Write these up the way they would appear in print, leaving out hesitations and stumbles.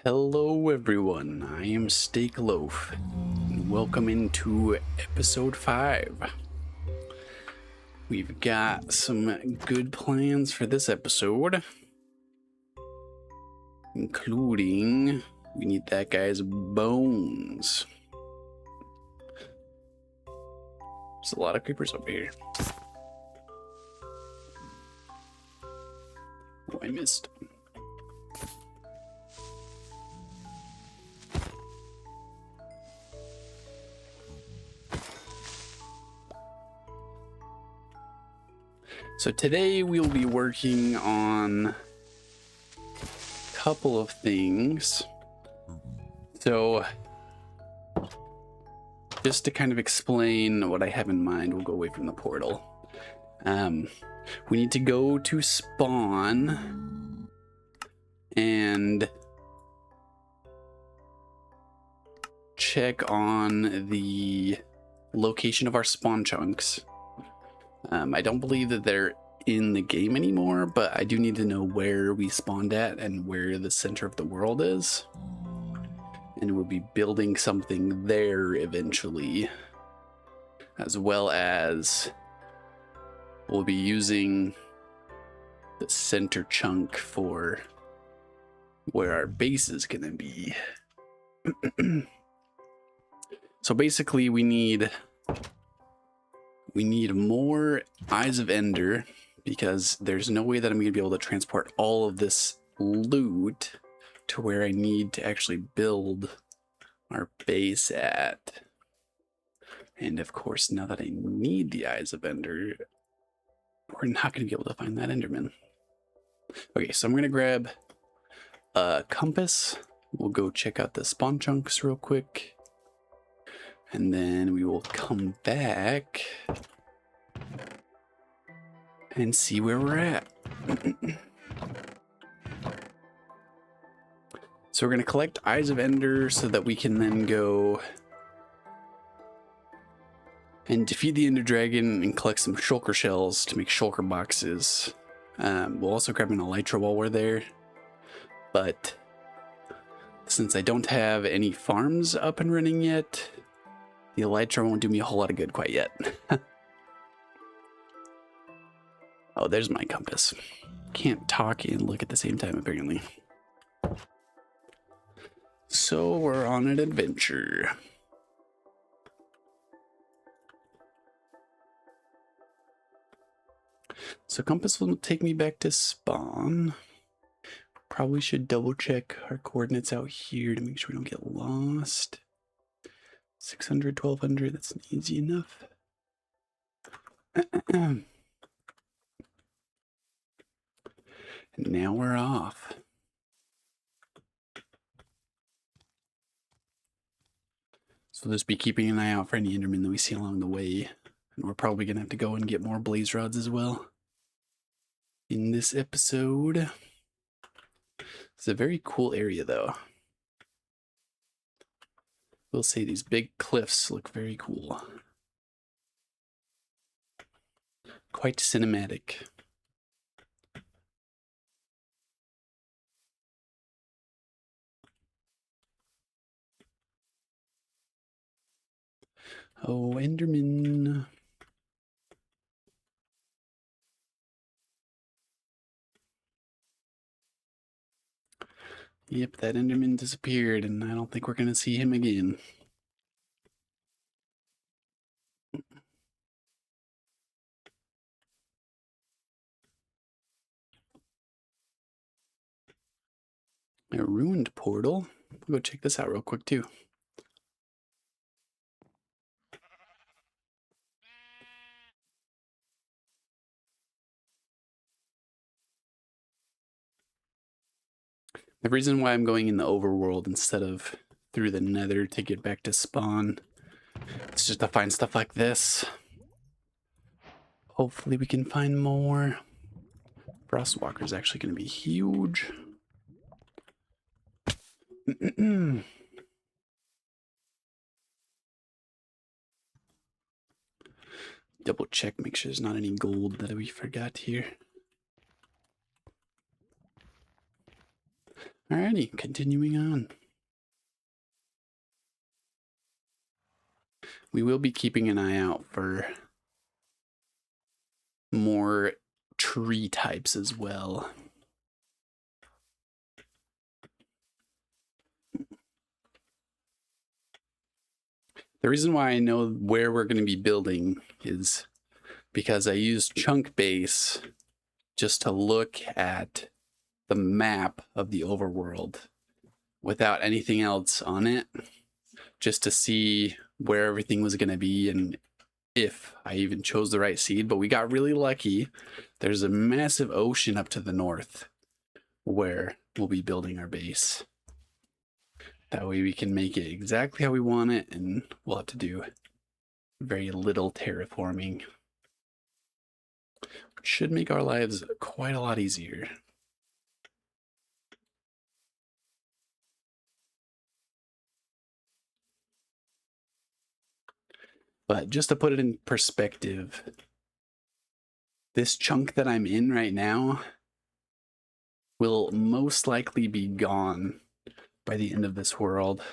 Hello everyone, I am Steak Loaf, and welcome into episode 5. We've got some good plans for this episode, including we need that guy's bones. There's a lot of creepers over here. Oh, I missed. So today we'll be working on a couple of things. So just to kind of explain what I have in mind, we'll go away from the portal. We need to go to spawn and check on the location of our spawn chunks. I don't believe that they're in the game anymore, but I do need to know where we spawned at and where the center of the world is. And we'll be building something there eventually, as well as we'll be using the center chunk for where our base is gonna be. So basically we need more Eyes of Ender, because there's no way that I'm going to be able to transport all of this loot to where I need to actually build our base at. And of course, now that I need the Eyes of Ender, we're not going to be able to find that Enderman. Okay, so I'm going to grab a compass. We'll go check out the spawn chunks real quick. And then we will come back and see where we're at. So we're going to collect Eyes of Ender so that we can then go and defeat the Ender Dragon and collect some shulker shells to make shulker boxes. We'll also grab an elytra while we're there. But since I don't have any farms up and running yet, the elytra won't do me a whole lot of good quite yet. Oh, there's my compass. Can't talk and look at the same time, apparently. So we're on an adventure. So compass will take me back to spawn. Probably should double check our coordinates out here to make sure we don't get lost. 600, 1200, that's easy enough. And now we're off. So just be keeping an eye out for any Endermen that we see along the way. And we're probably going to have to go and get more blaze rods as well in this episode. It's a very cool area though. We'll say these big cliffs look very cool. Quite cinematic. Oh, Enderman. Yep, that Enderman disappeared, and I don't think we're going to see him again. A ruined portal. We'll go check this out real quick, too. The reason why I'm going in the overworld instead of through the nether to get back to spawn, it's just to find stuff like this. Hopefully we can find more. Frostwalker is actually going to be huge. Double check, make sure there's not any gold that we forgot here. Alrighty, continuing on. We will be keeping an eye out for more tree types as well. The reason why I know where we're going to be building is because I used chunk base just to look at the map of the overworld without anything else on it, just to see where everything was going to be and if I even chose the right seed. But we got really lucky. There's a massive ocean up to the north where we'll be building our base. That way we can make it exactly how we want it, and we'll have to do very little terraforming, which should make our lives quite a lot easier. But just to put it in perspective, this chunk that I'm in right now will most likely be gone by the end of this world.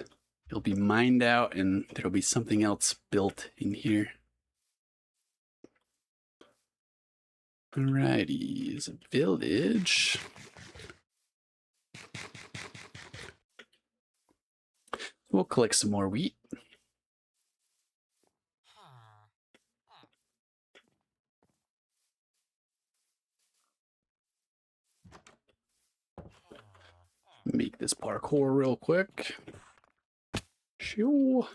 It'll be mined out and there'll be something else built in here. Alrighty, is a village. We'll collect some more wheat. Make this parkour real quick. Shoo.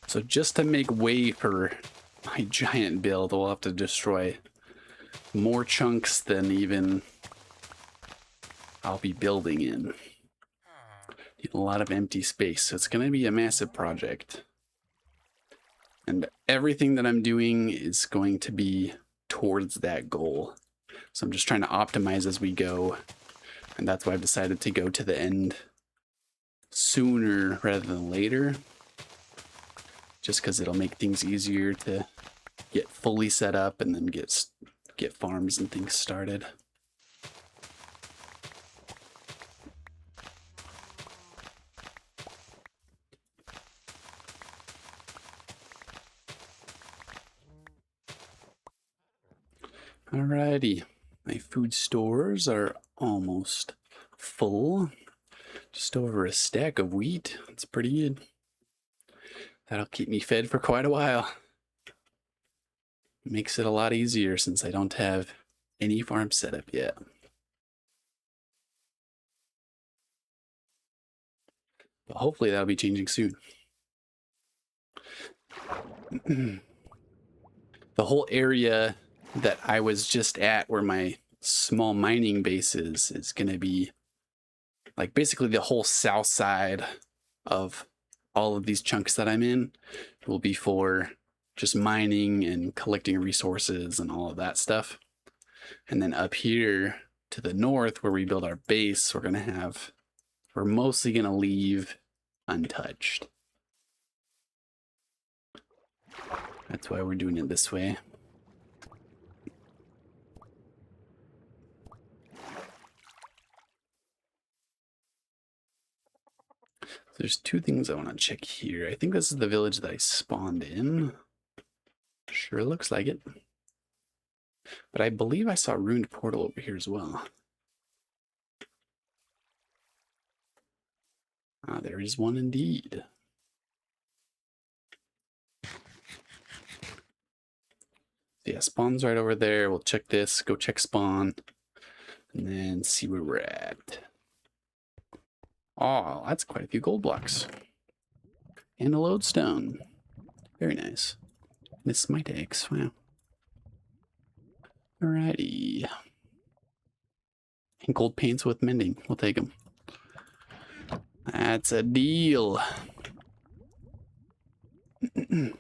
So just to make way for my giant build, we'll have to destroy more chunks than even I'll be building in. Need a lot of empty space, so it's going to be a massive project. And everything that I'm doing is going to be towards that goal. So I'm just trying to optimize as we go. And that's why I've decided to go to the end sooner rather than later. Just because it'll make things easier to get fully set up and then get farms and things started. Alrighty, my food stores are almost full. Just over a stack of wheat. That's pretty good. That'll keep me fed for quite a while. Makes it a lot easier since I don't have any farm set up yet. But hopefully that'll be changing soon. The whole area that I was just at where my small mining base is going to be like basically the whole south side of all of these chunks that I'm in will be for just mining and collecting resources and all of that stuff. And then up here to the north where we build our base, we're mostly going to leave untouched. That's why we're doing it this way. There's two things I want to check here. I think this is the village that I spawned in. Sure looks like it. But I believe I saw a ruined portal over here as well. Ah, there is one indeed. Yeah, spawn's right over there. We'll check this, go check spawn, and then see where we're at. Oh, that's quite a few gold blocks. And a lodestone. Very nice. And a smite axe, wow. Alrighty. And gold paints with mending. We'll take them. That's a deal. Alrighty,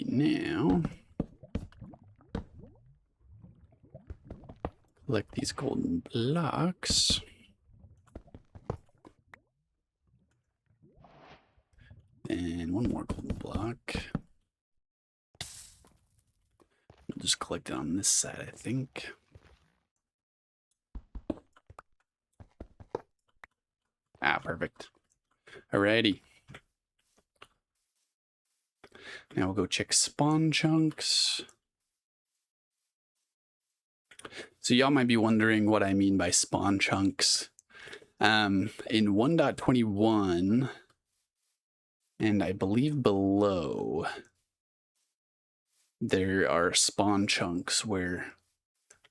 now collect these golden blocks. And one more golden block. connected on this side, I think. Ah, perfect. Alrighty. Now we'll go check spawn chunks. So y'all might be wondering what I mean by spawn chunks. In 1.21, and I believe below, there are spawn chunks where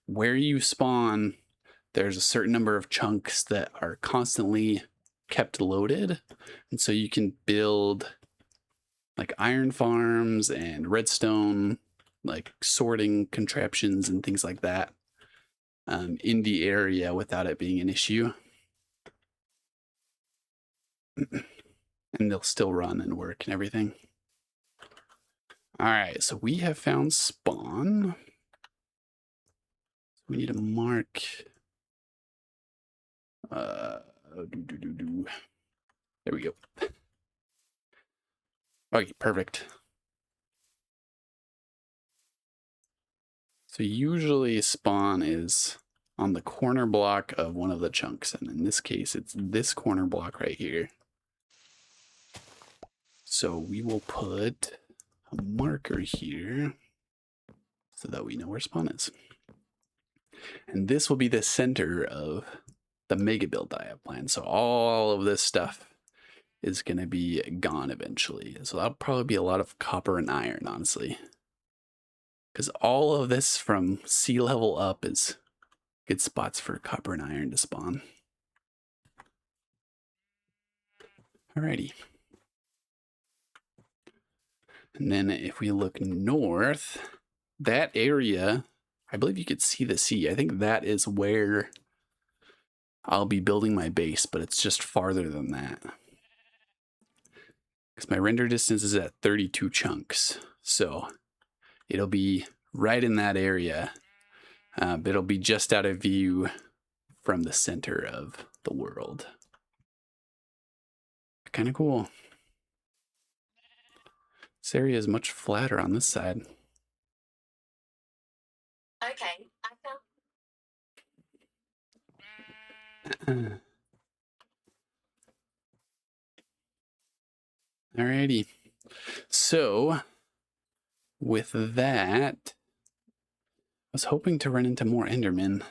you spawn, there's a certain number of chunks that are constantly kept loaded. And so you can build like iron farms and redstone, like sorting contraptions and things like that in the area without it being an issue. And they'll still run and work and everything. All right, so we have found spawn. We need to mark. There we go. Okay, perfect. So usually spawn is on the corner block of one of the chunks, and in this case, it's this corner block right here. So we will put a marker here so that we know where spawn is. And this will be the center of the mega build that I have planned. So all of this stuff is going to be gone eventually. So that'll probably be a lot of copper and iron, honestly. Because all of this from sea level up is good spots for copper and iron to spawn. Alrighty. And then if we look north, that area, I believe you could see the sea. I think that is where I'll be building my base, but it's just farther than that. Because my render distance is at 32 chunks. So it'll be right in that area, but it'll be just out of view from the center of the world. Kind of cool. This area is much flatter on this side. Okay, I found. Alrighty. So with that, I was hoping to run into more Endermen.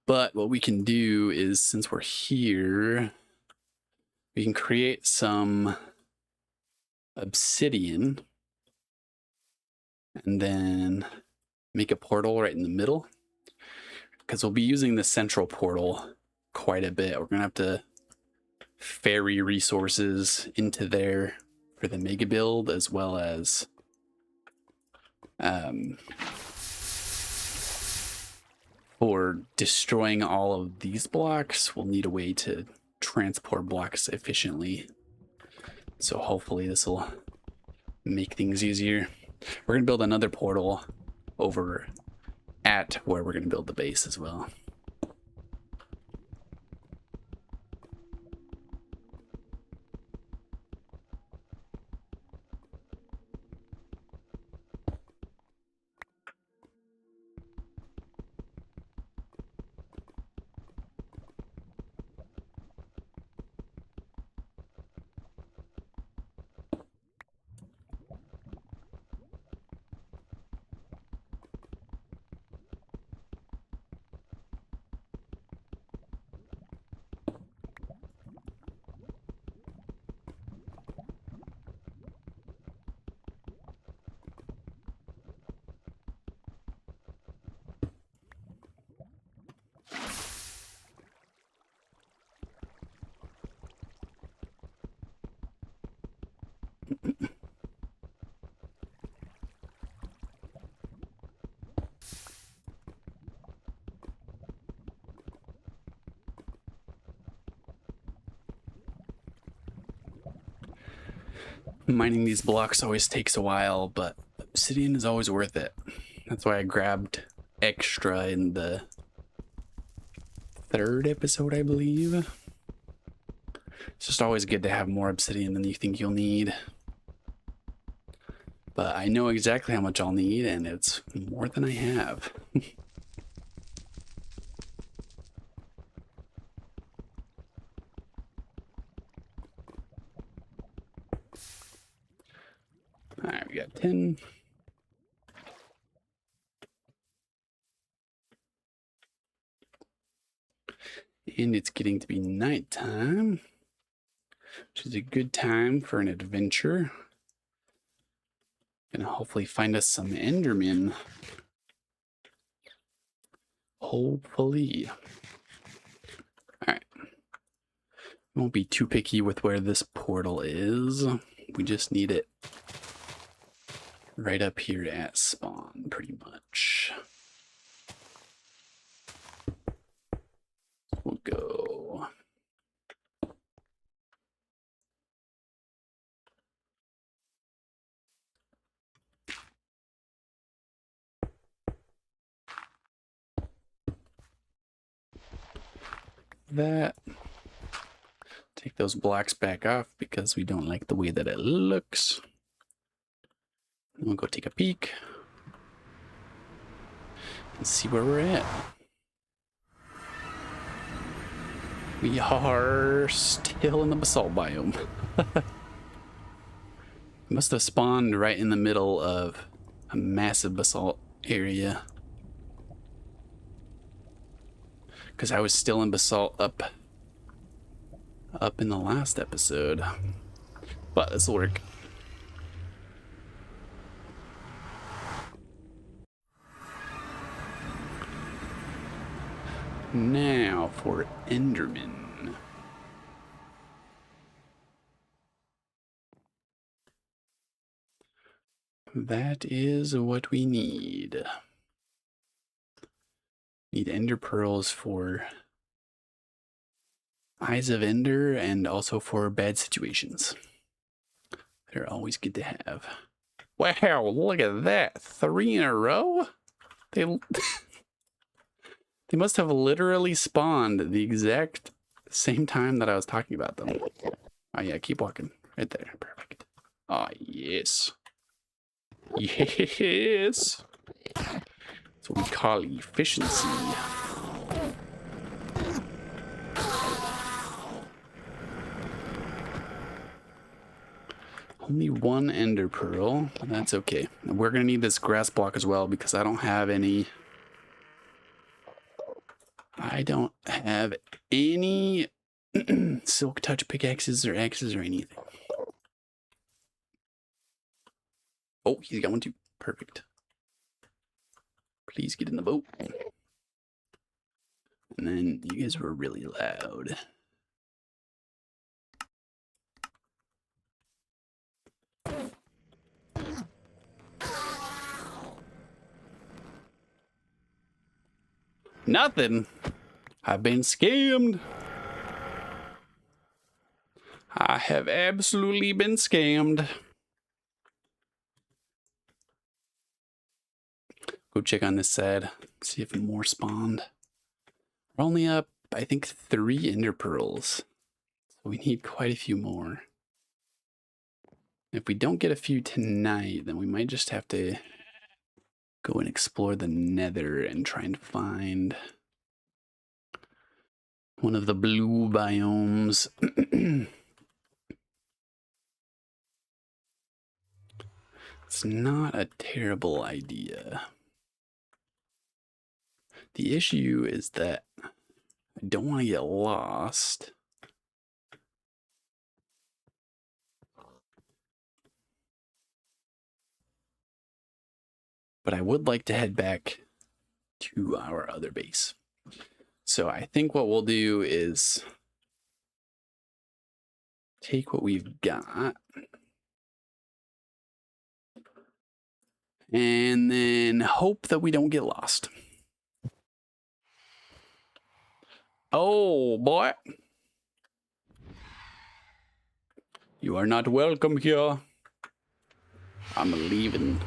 But what we can do is, since we're here, we can create some obsidian and then make a portal right in the middle. Because we'll be using the central portal quite a bit. We're going to have to ferry resources into there for the mega build, as well as for destroying all of these blocks. We'll need a way to transport blocks efficiently. So hopefully this will make things easier. We're going to build another portal over at where we're going to build the base as well. Mining these blocks always takes a while, but obsidian is always worth it. That's why I grabbed extra in the 3rd episode, I believe. It's just always good to have more obsidian than you think you'll need. But I know exactly how much I'll need, and it's more than I have. Alright, we got 10. And it's getting to be nighttime, which is a good time for an adventure. Gonna hopefully find us some Endermen. Hopefully. Alright. Won't be too picky with where this portal is. We just need it right up here at spawn, pretty much. We'll go. That. Take those blocks back off because we don't like the way that it looks. We'll go take a peek and see where we're at. We are still in the basalt biome. Must have spawned right in the middle of a massive basalt area. Because I was still in basalt up in the last episode. But this will work. Now for Enderman. That is what we need. Need ender pearls for Eyes of Ender and also for bad situations. They're always good to have. Wow, look at that. 3 in a row? They must have literally spawned the exact same time that I was talking about them. Oh yeah, keep walking. Right there. Perfect. Oh, yes. Yes. That's what we call efficiency. Only 1 ender pearl. That's okay. We're going to need this grass block as well because I don't have any silk touch pickaxes or axes or anything. Oh, he's got one too. Perfect. Please get in the boat. And then you guys were really loud. Nothing. I've been scammed. I have absolutely been scammed. Go check on this side. See if more spawned. We're only up, I think, 3 ender pearls. So we need quite a few more. If we don't get a few tonight, then we might just have to go and explore the nether and try and find one of the blue biomes. It's not a terrible idea. The issue is that I don't want to get lost. But I would like to head back to our other base. So I think what we'll do is take what we've got and then hope that we don't get lost. Oh, boy. You are not welcome here. I'm leaving.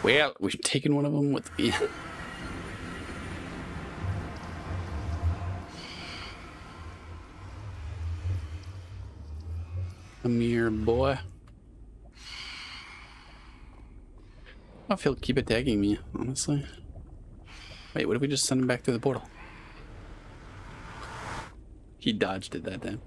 Well, we've taken one of them with me. Come here, boy. I don't know if he'll keep attacking me, honestly. Wait, what if we just send him back through the portal? He dodged it that time.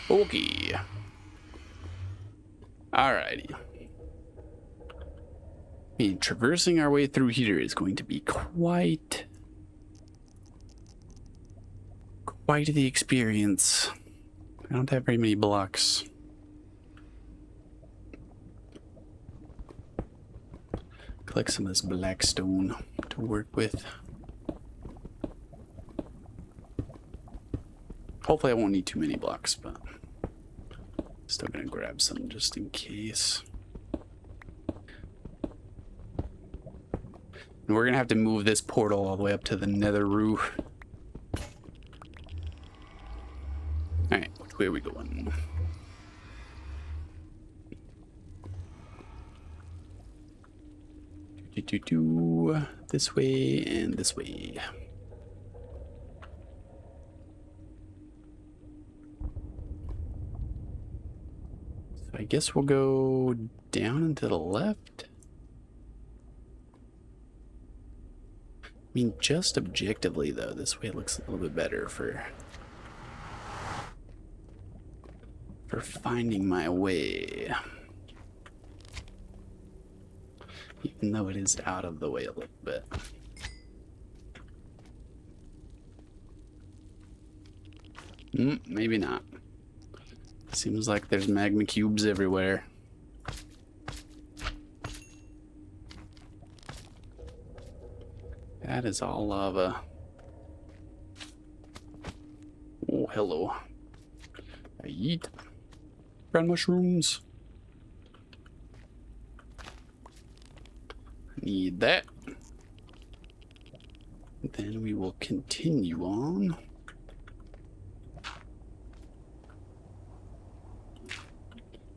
Okay. Alrighty. I mean, traversing our way through here is going to be quite the experience. I don't have very many blocks. Collect some of this black stone to work with. Hopefully I won't need too many blocks, but still gonna grab some just in case. And we're gonna have to move this portal all the way up to the nether roof. Alright, which way are we going? This way and this way. So I guess we'll go down and to the left. I mean, just objectively though, this way looks a little bit better for finding my way. Even though it is out of the way a little bit. Maybe not. Seems like there's magma cubes everywhere. That is all lava. Oh, hello. I eat brown mushrooms. Need that. Then we will continue on.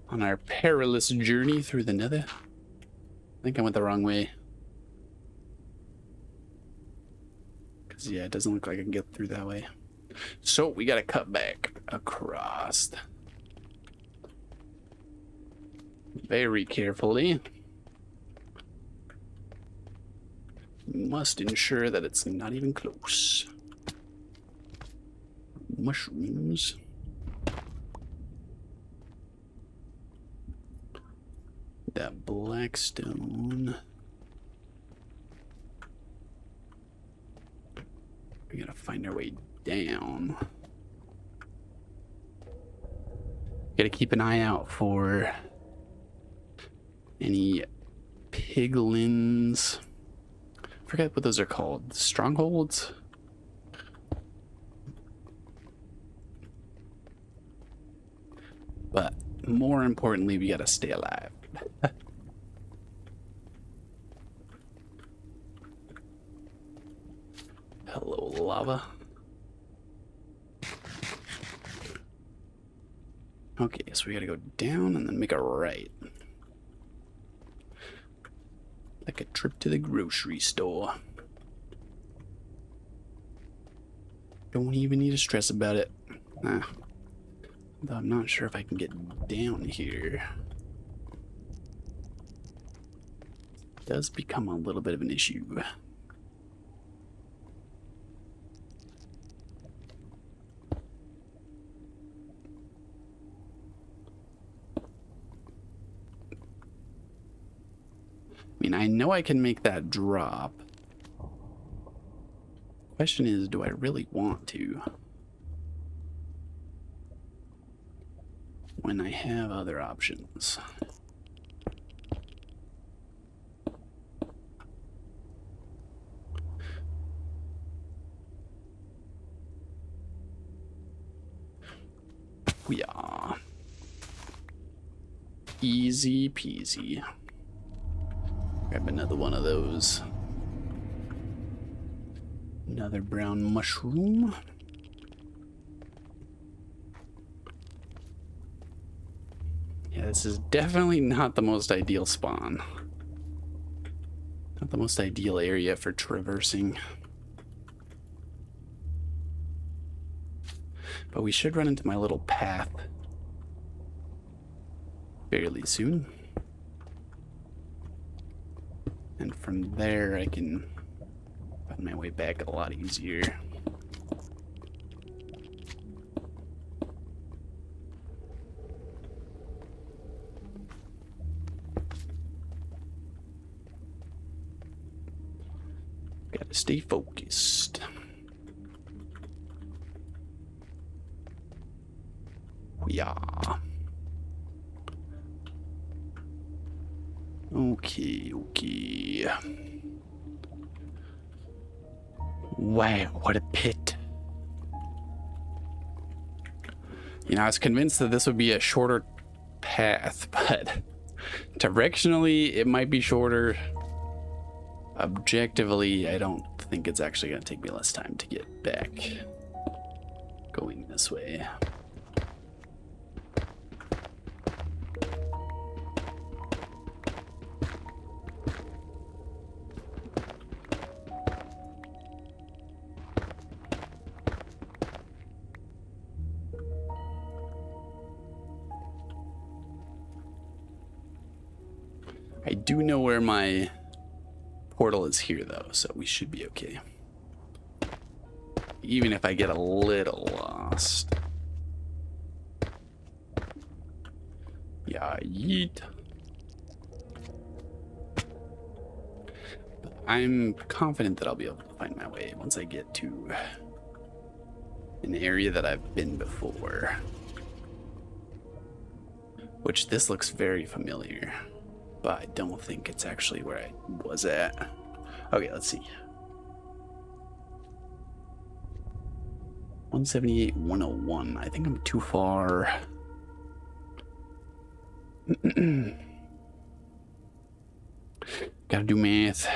On our perilous journey through the nether. I think I went the wrong way. Because, yeah, it doesn't look like I can get through that way. So, we gotta cut back across. Very carefully. Must ensure that it's not even close. Mushrooms. That black stone. We gotta find our way down. Gotta keep an eye out for any piglins. Forget what those are called. Strongholds? But more importantly, we gotta stay alive. Hello, lava. Okay, so we gotta go down and then make a right. Like a trip to the grocery store. Don't even need to stress about it. Though I'm not sure if I can get down here. It does become a little bit of an issue. I mean, I know I can make that drop. Question is, do I really want to? When I have other options. Yeah. Easy peasy. Grab another one of those. Another brown mushroom. Yeah, this is definitely not the most ideal spawn. Not the most ideal area for traversing. But we should run into my little path fairly soon. And from there I can find my way back a lot easier. Gotta stay focused. Yeah. Okay. Wow, what a pit. You know, I was convinced that this would be a shorter path, but directionally it might be shorter. Objectively, I don't think it's actually going to take me less time to get back going this way. I do know where my portal is here, though, so we should be okay. Even if I get a little lost. Yeah, yeet. But I'm confident that I'll be able to find my way once I get to an area that I've been before. Which this looks very familiar, but I don't think it's actually where I was at. Okay, let's see. 178, 101. I think I'm too far. Gotta do math.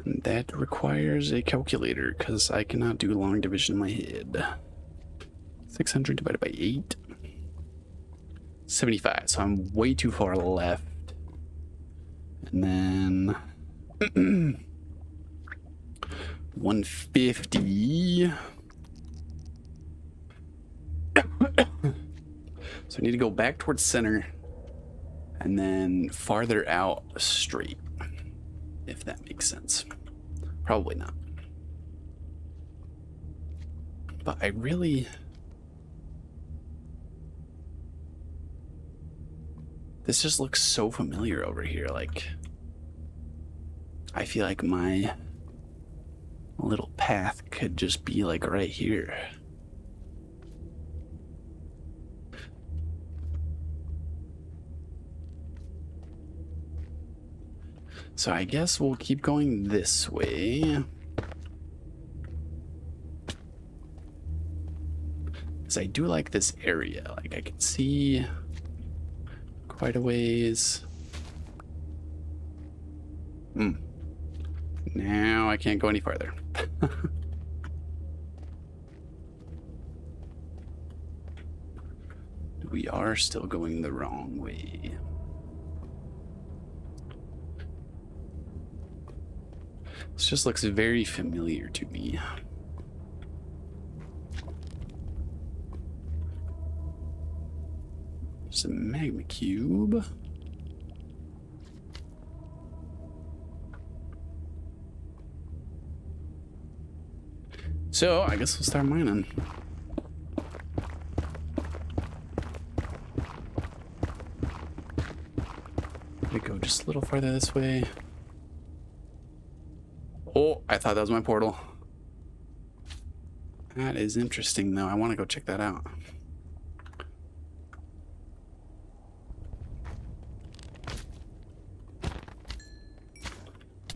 And that requires a calculator because I cannot do long division in my head. 600 divided by 8. 75. So I'm way too far left. And then 150. So I need to go back towards center and then farther out straight, if that makes sense. Probably not. But I really... This just looks so familiar over here. Like, I feel like my little path could just be like right here. So I guess we'll keep going this way. Because I do like this area. Like, I can see quite a ways. Now I can't go any farther. We are still going the wrong way. This just looks very familiar to me. There's a magma cube. So I guess we'll start mining. We go just a little farther this way. Oh, I thought that was my portal. That is interesting, though. I want to go check that out.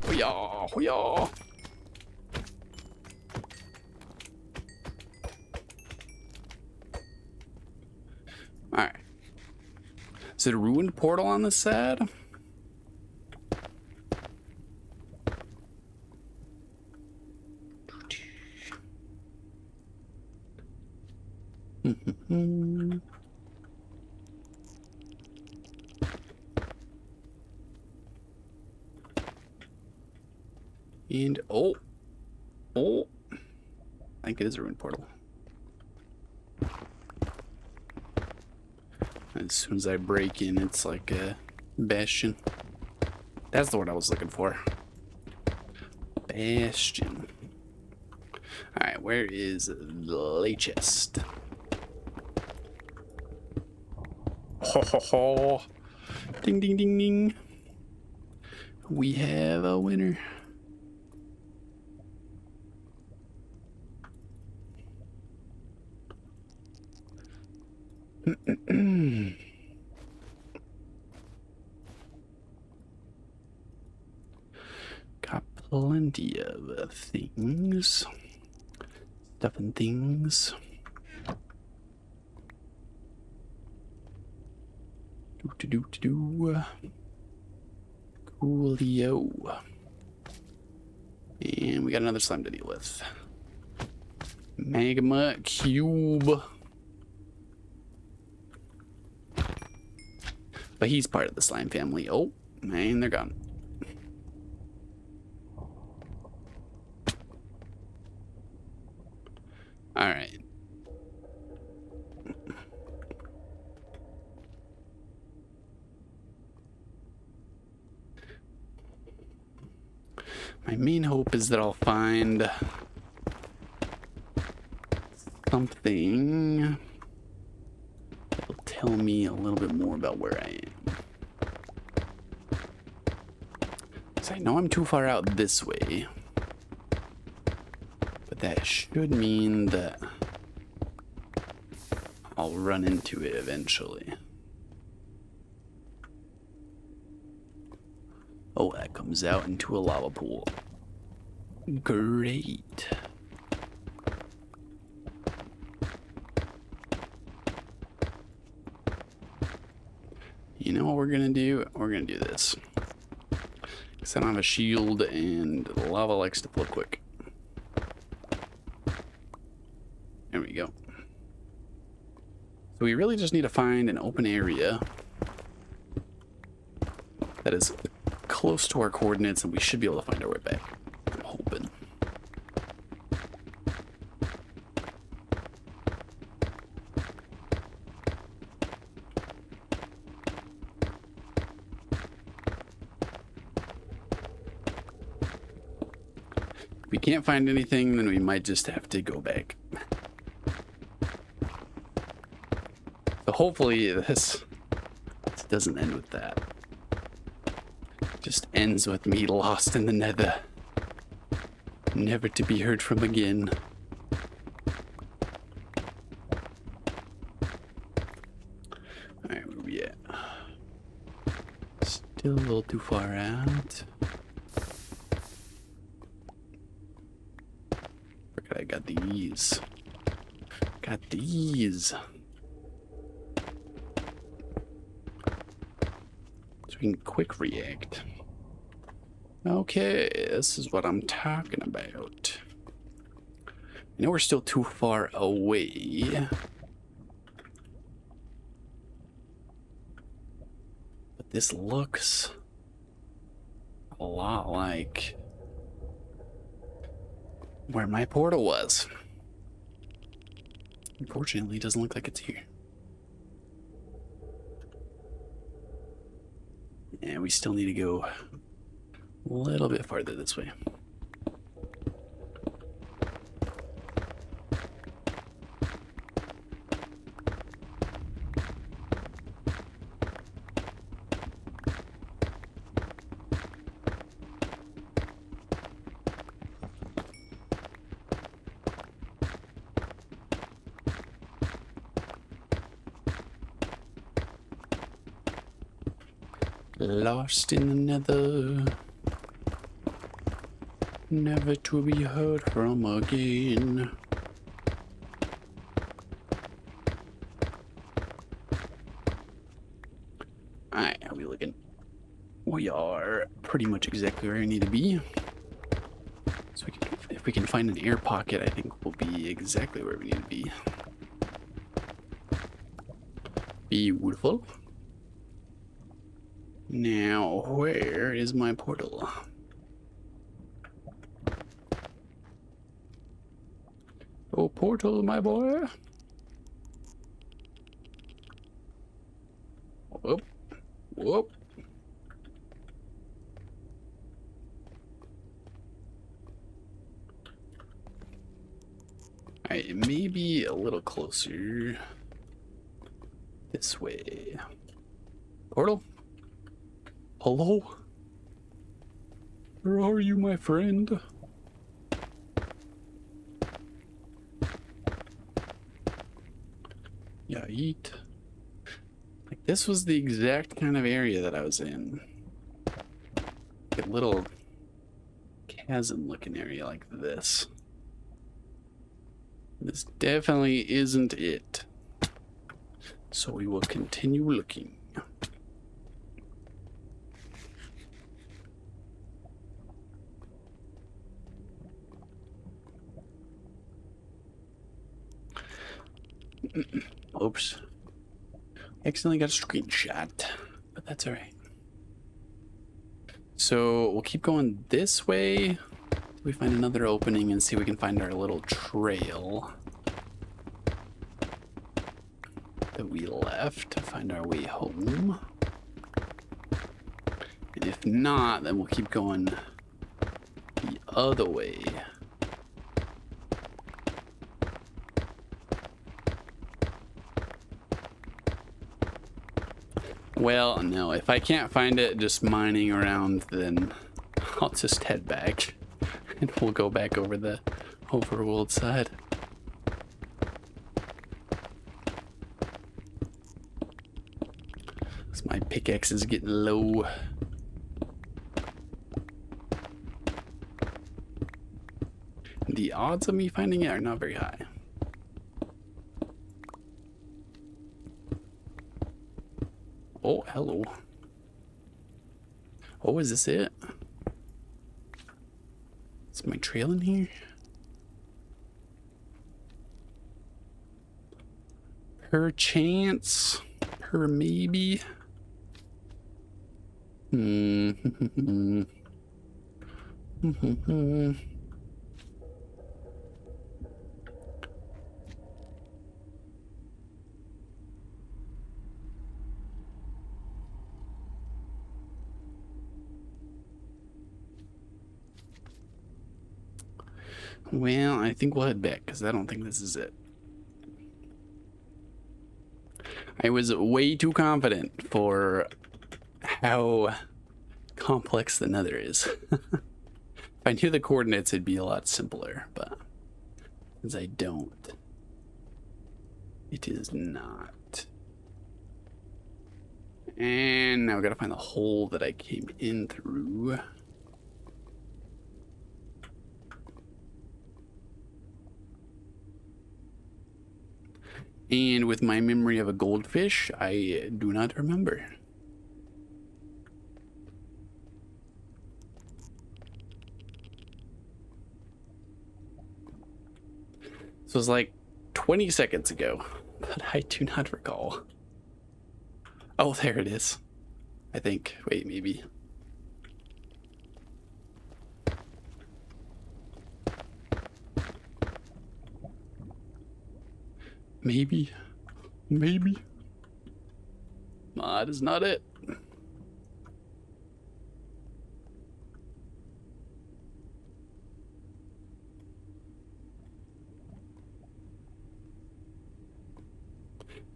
Hoo-yah, hoo-yah. Alright. Is it a ruined portal on this side? And oh, I think it is a ruined portal. As soon as I break in, it's like a bastion. That's the word I was looking for. Bastion. Alright, where is the lay chest? Ho ho ho. Ding ding ding ding. We have a winner. Got plenty of things. Stuff and things. Do. Coolio. And we got another slime to deal with. Magma cube. But he's part of the slime family. Oh, man, they're gone. All right. My main hope is that I'll find something that'll tell me a little bit more about where I am. Because I know I'm too far out this way. But that should mean that I'll run into it eventually. Oh, that comes out into a lava pool. Great. You know what we're gonna do? We're gonna do this. Because I don't have a shield and the lava likes to flow quick. There we go. So we really just need to find an open area that is close to our coordinates, and we should be able to find our way back. I'm hoping. If we can't find anything, then we might just have to go back. So hopefully this doesn't end with that. Just ends with me lost in the nether, never to be heard from again. Alright, where we at? Still a little too far out. Forgot I got these. Got these. So we can quick react. Okay, this is what I'm talking about. I know we're still too far away. But this looks a lot like where my portal was. Unfortunately, it doesn't look like it's here. And we still need to go a little bit farther this way. Lost in the nether, never to be heard from again. Alright, how are we looking? We are pretty much exactly where we need to be. So if we can find an air pocket, I think we'll be exactly where we need to be. Beautiful. Now, where is my portal? Oh, portal, my boy. Whoop. Whoop. Alright, maybe a little closer. This way. Portal? Hello? Where are you, my friend? Yeah, eat. Like, this was the exact kind of area that I was in. Like a little chasm-looking area like this. This definitely isn't it. So we will continue looking. Oops. Accidentally got a screenshot, but that's alright. So we'll keep going this way. We find another opening and see if we can find our little trail that we left to find our way home. And if not, then we'll keep going the other way. Well, no, if I can't find it just mining around, then I'll just head back and we'll go back over the overworld side. So my pickaxe is getting low. The odds of me finding it are not very high. Oh, hello. Oh, is this it? Is my trail in here? Per chance? Per maybe? Well, I think we'll head back because I don't think this is it. I was way too confident for how complex the nether is. If I knew the coordinates, it'd be a lot simpler, but since I don't, it is not. And now we gotta find the hole that I came in through. And with my memory of a goldfish, I do not remember. So it was like 20 seconds ago, but I do not recall. Oh, there it is. I think. Wait, maybe. Maybe. Maybe. That is not it.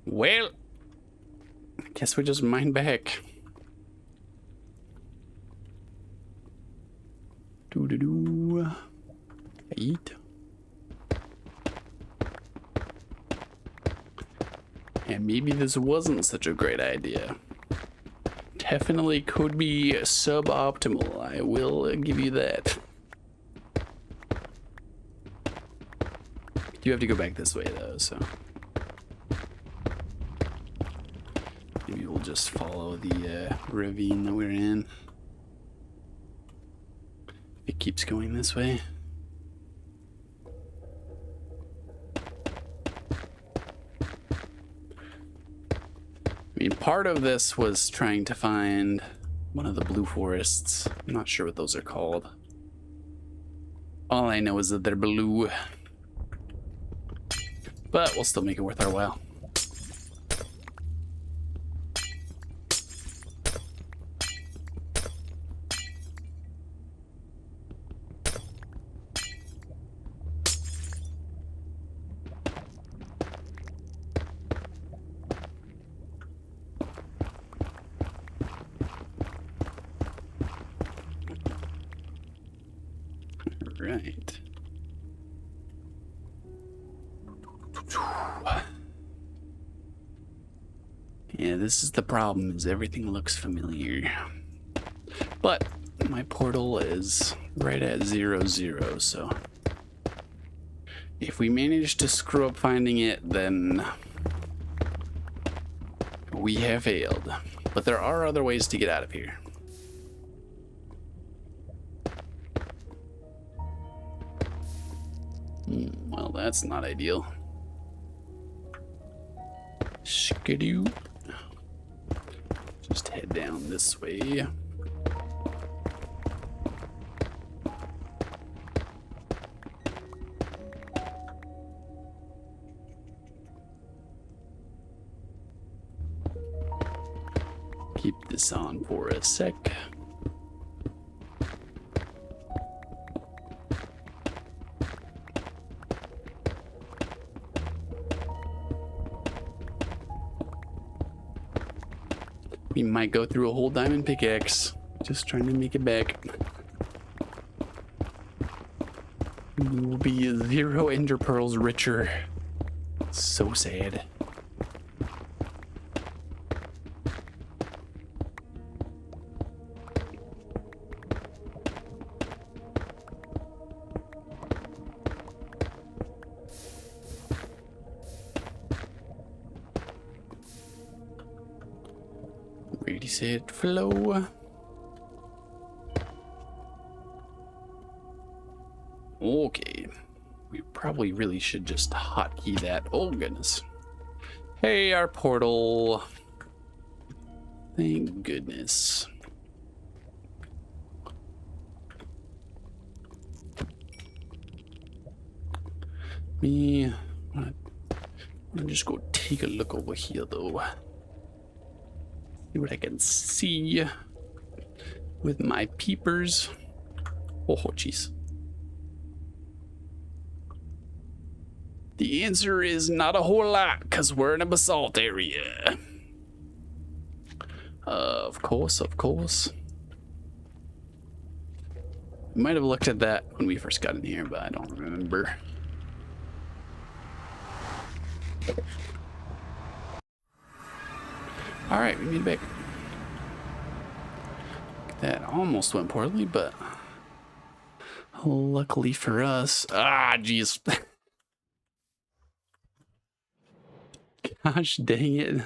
Well, I guess we just mine back. Doo-doo-doo. Eat. And maybe this wasn't such a great idea. Definitely could be suboptimal. I will give you that. You have to go back this way though, so maybe we'll just follow the ravine that we're in. It keeps going this way. I mean, part of this was trying to find one of the blue forests. I'm not sure what those are called. All I know is that they're blue. But we'll still make it worth our while. Right. Yeah, this is the problem, is everything looks familiar. But my portal is right at 0, so if we manage to screw up finding it, then we have failed. But there are other ways to get out of here. Well, that's not ideal. Skidoo. Just head down this way. Keep this on for a sec. We might go through a whole diamond pickaxe. Just trying to make it back. We will be 0 ender pearls richer. So sad. Ready, set, flow. Okay. We probably really should just hotkey that. Oh, goodness. Hey, our portal. Thank goodness. I'm gonna just go take a look over here, though. See what I can see with my peepers. Oh, jeez. The answer is not a whole lot, because we're in a basalt area. Of course, of course. We might have looked at that when we first got in here, but I don't remember. All right, we made it back. That almost went poorly, but luckily for us. Ah, jeez. Gosh dang it.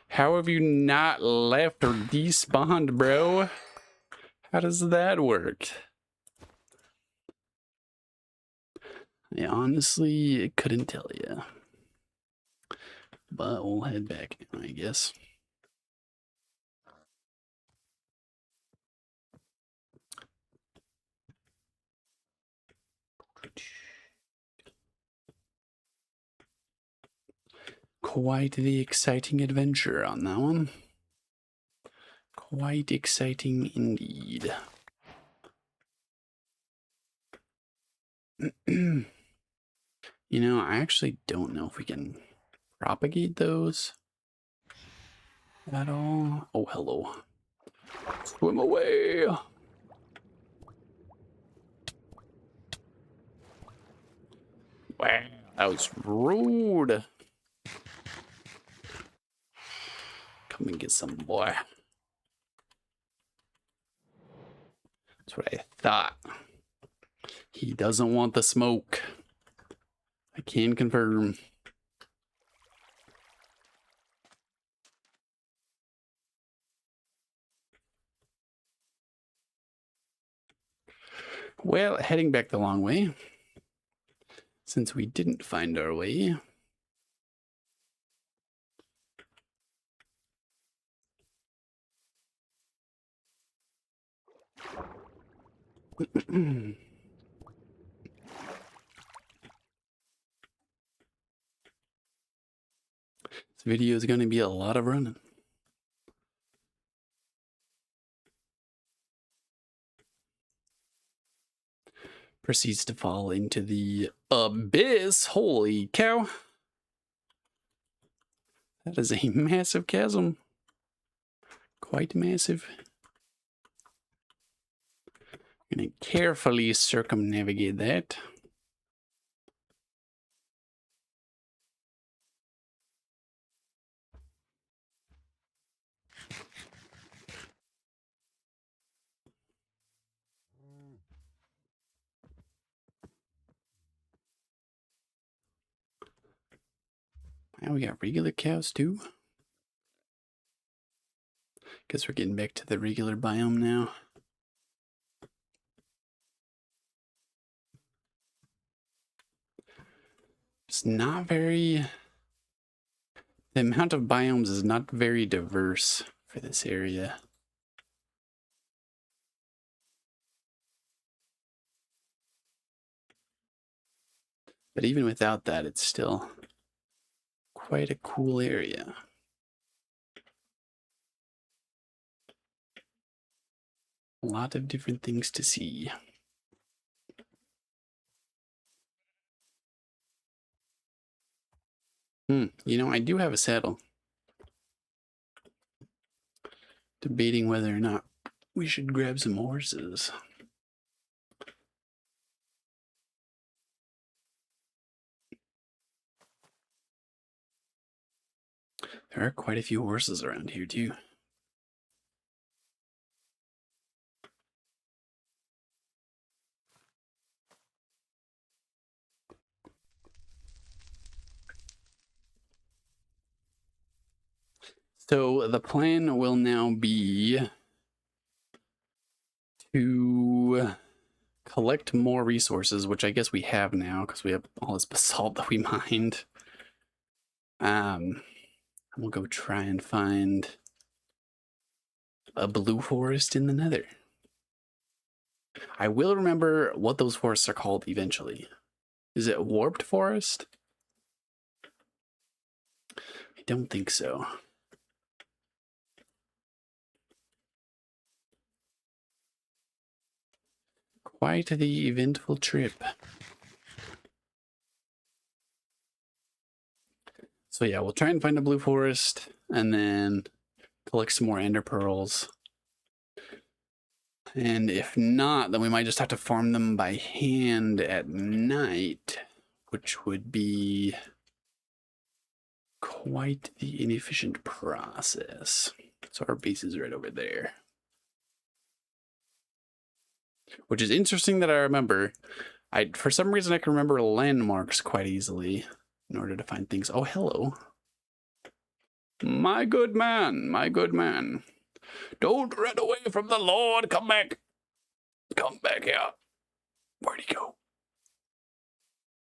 How have you not left or despawned, bro? How does that work? I honestly couldn't tell you. But we'll head back now, I guess. Quite the exciting adventure on that one. Quite exciting indeed. You know, I actually don't know if we can propagate those at all. Oh, hello. Swim away. Wow, that was rude. Come and get some, boy. That's what I thought. He doesn't want the smoke. I can confirm. Well, heading back the long way, since we didn't find our way. This video is going to be a lot of running. Proceeds to fall into the abyss. Holy cow. That is a massive chasm. Quite massive. I'm going to carefully circumnavigate that. Now we got regular cows too. Guess we're getting back to the regular biome now. It's not very... The amount of biomes is not very diverse for this area. But even without that, it's still quite a cool area. A lot of different things to see. You know, I do have a saddle. Debating whether or not we should grab some horses. There are quite a few horses around here too. So the plan will now be to collect more resources, which I guess we have now because we have all this basalt that we mined. We'll go try and find a blue forest in the nether. I will remember what those forests are called eventually. Is it warped forest? I don't think so. Quite the eventful trip. So yeah, we'll try and find a blue forest and then collect some more ender pearls. And if not, then we might just have to farm them by hand at night, which would be quite the inefficient process. So our base is right over there. Which is interesting that I remember. For some reason I can remember landmarks quite easily in order to find things. Oh, hello. My good man, my good man. Don't run away from the Lord. Come back. Come back here. Where'd he go?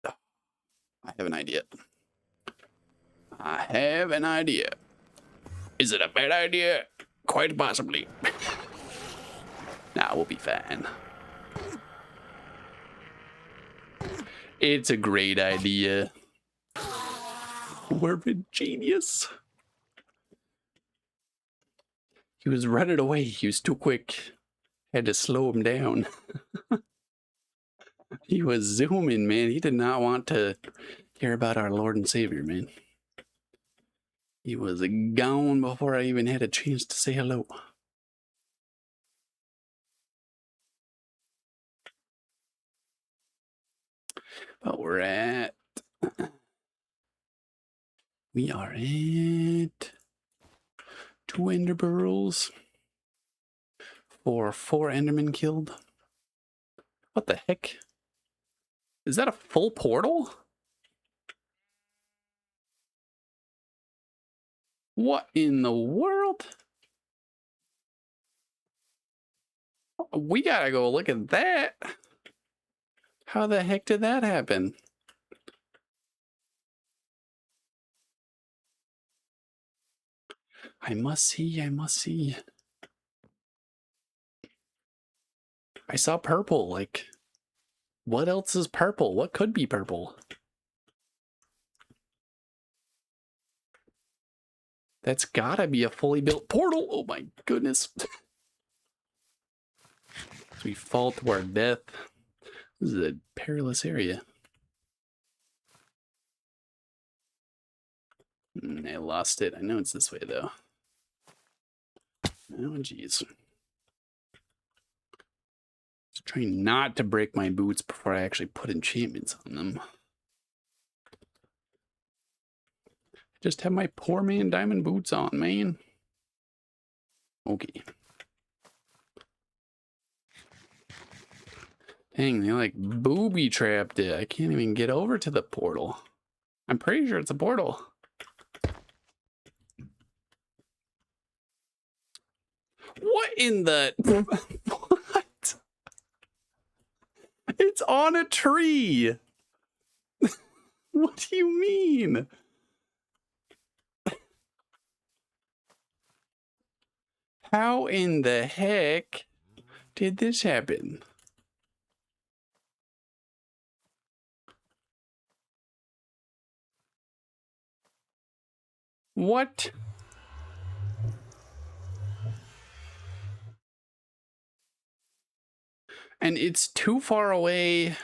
I have an idea. I have an idea. Is it a bad idea? Quite possibly. Nah, we'll be fine. It's a great idea. We're a genius. He was running away. He was too quick. Had to slow him down. He was zooming, man. He did not want to care about our Lord and Savior, man. He was gone before I even had a chance to say hello. But we are at 2 ender pearls for 4 endermen killed. What the heck? Is that a full portal? What in the world? We gotta go look at that. How the heck did that happen? I must see, I must see. I saw purple, like, what else is purple? What could be purple? That's gotta be a fully built portal. Oh my goodness. As we fall to our death. This is a perilous area. I lost it. I know it's this way though. Oh geez. Just trying not to break my boots before I actually put enchantments on them. Just have my poor man diamond boots on, man. Okay. Dang, they like booby trapped it. I can't even get over to the portal. I'm pretty sure it's a portal. What in the... What? It's on a tree. What do you mean? How in the heck did this happen? What? And it's too far away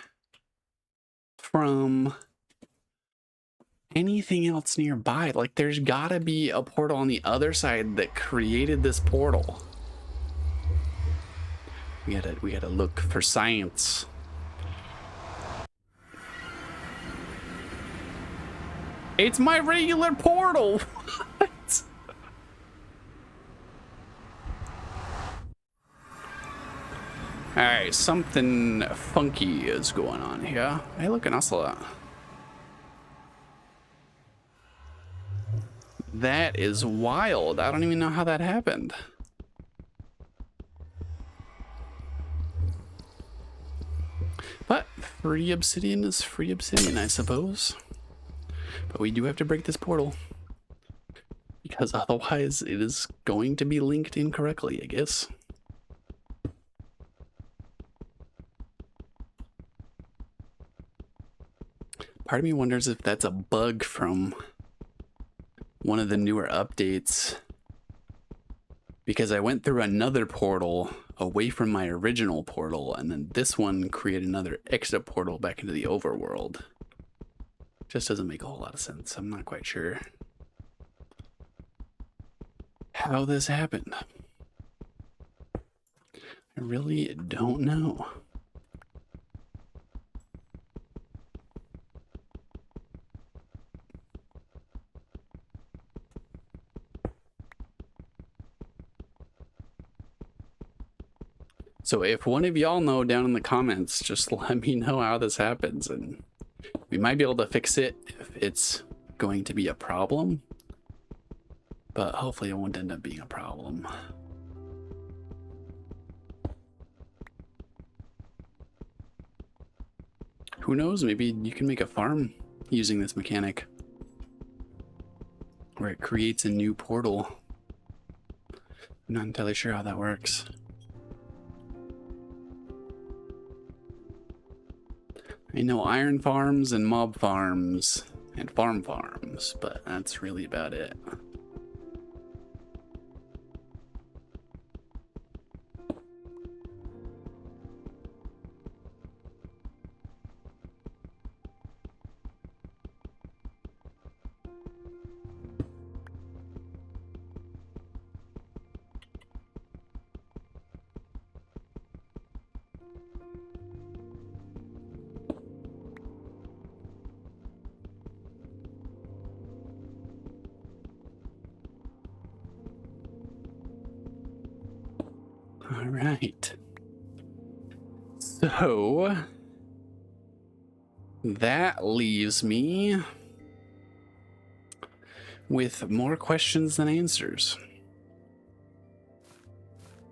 from anything else nearby. Like, there's gotta be a portal on the other side that created this portal. We gotta look for science. It's my regular portal. What? All right, something funky is going on here. Hey, look, an ocelot. That is wild. I don't even know how that happened. But free obsidian is free obsidian, I suppose. But we do have to break this portal, because otherwise it is going to be linked incorrectly, I guess. Part of me wonders if that's a bug from one of the newer updates, because I went through another portal away from my original portal, and then this one created another extra portal back into the overworld. Just doesn't make a whole lot of sense. I'm not quite sure how this happened. I really don't know. So if one of y'all know down in the comments, just let me know how this happens, and we might be able to fix it if it's going to be a problem, but hopefully it won't end up being a problem. Who knows, maybe you can make a farm using this mechanic where it creates a new portal. I'm not entirely sure how that works. I know iron farms and mob farms and farms, but that's really about it. All right. So that leaves me with more questions than answers.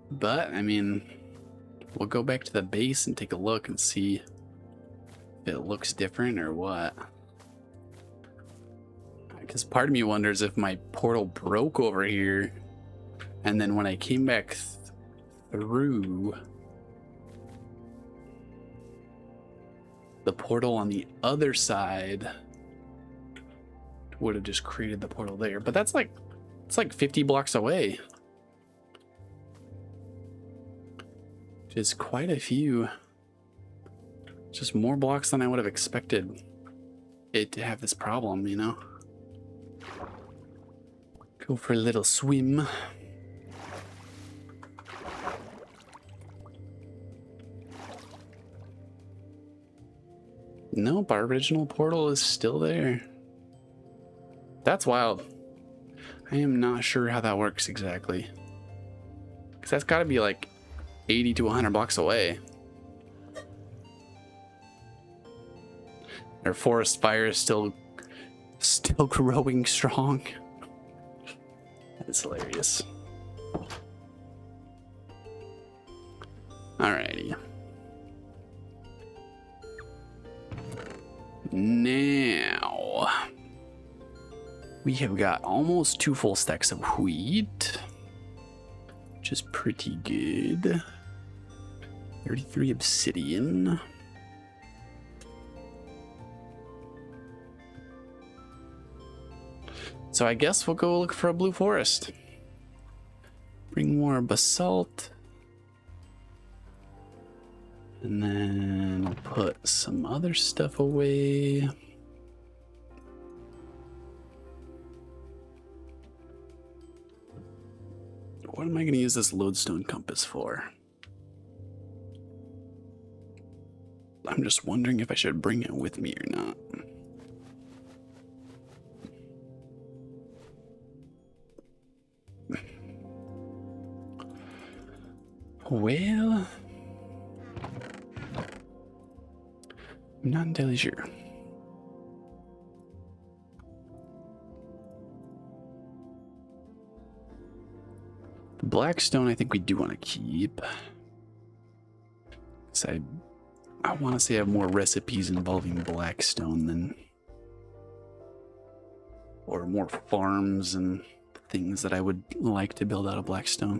But, I mean, we'll go back to the base and take a look and see if it looks different or what. Because part of me wonders if my portal broke over here, and then when I came back through, the portal on the other side would have just created the portal there. But that's like It's like 50 blocks away. Which is quite a few. Just more blocks than I would have expected it to have this problem, you know? Go for a little swim. Nope, our original portal is still there. That's wild. I am not sure how that works exactly. Because that's got to be like 80 to 100 blocks away. Our forest fire is still growing strong. That's hilarious. Alrighty. Now we have got almost 2 full stacks of wheat, which is pretty good. 33 obsidian. So I guess we'll go look for a blue forest. Bring more basalt. And then we'll put some other stuff away. What am I going to use this lodestone compass for? I'm just wondering if I should bring it with me or not. Well, I'm not entirely sure. The blackstone I think we do want to keep. Because I want to say I have more recipes involving blackstone than... or more farms and things that I would like to build out of blackstone.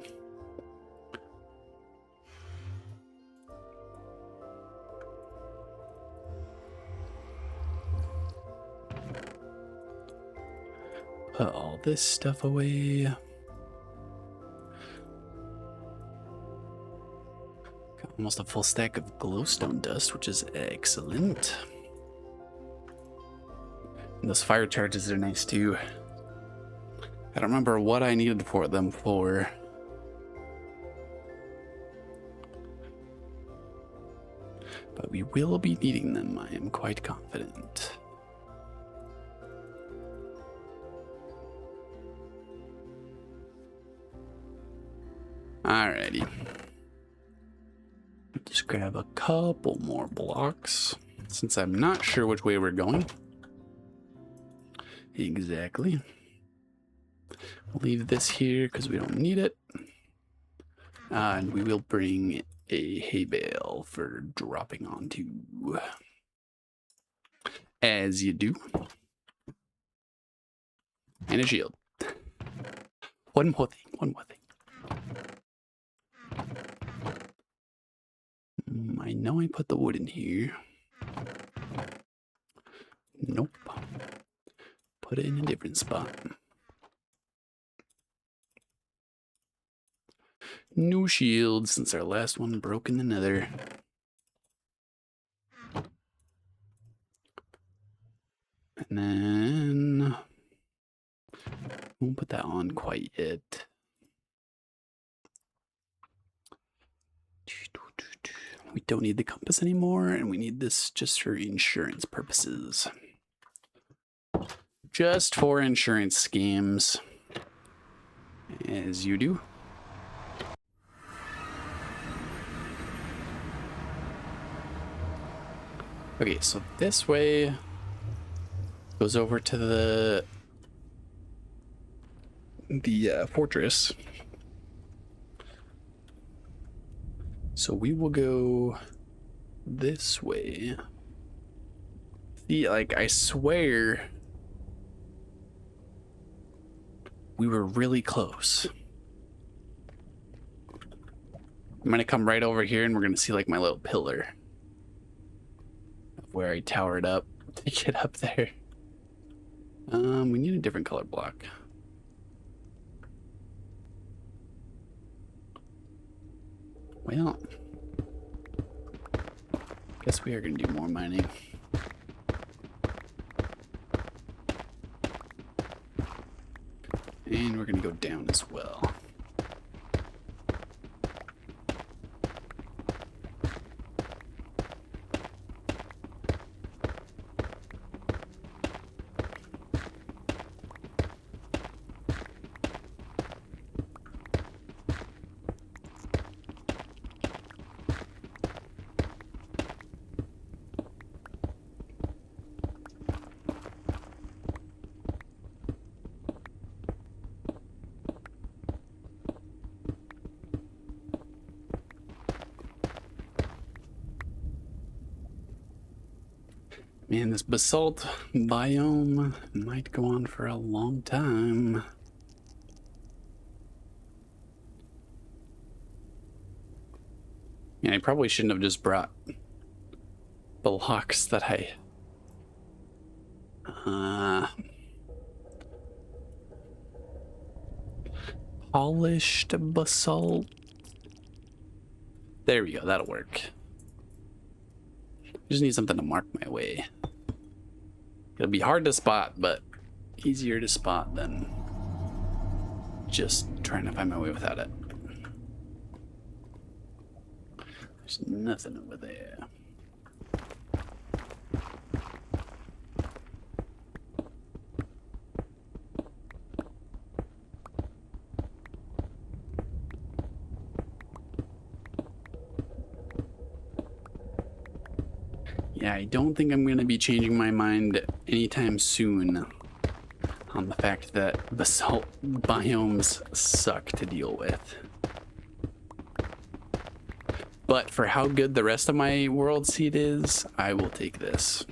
Put all this stuff away. Got almost a full stack of glowstone dust, which is excellent. And those fire charges are nice too. I don't remember what I needed for them for. But we will be needing them, I am quite confident. Alrighty. Just grab a couple more blocks, since I'm not sure which way we're going. Exactly. We'll leave this here because we don't need it. And we will bring a hay bale for dropping onto. As you do. And a shield. One more thing. I know I put the wood in here. Nope. Put it in a different spot. No shield since our last one broke in the nether. And then won't put that on quite yet. We don't need the compass anymore, and we need this just for insurance purposes. Just for insurance schemes. As you do. Okay, so this way goes over to the fortress. So we will go this way. See, like, I swear we were really close. I'm gonna come right over here and we're gonna see like my little pillar of where I towered up to get up there. We need a different color block. Well, guess we are going to do more mining. And we're going to go down as well. Man, this basalt biome might go on for a long time. Yeah, I probably shouldn't have just brought blocks that I... polished basalt. There we go, that'll work. Just need something to mark my way. It'll be hard to spot, but easier to spot than just trying to find my way without it. There's nothing over there. Yeah, I don't think I'm going to be changing my mind anytime soon on the fact that basalt biomes suck to deal with. But for how good the rest of my world seed is, I will take this.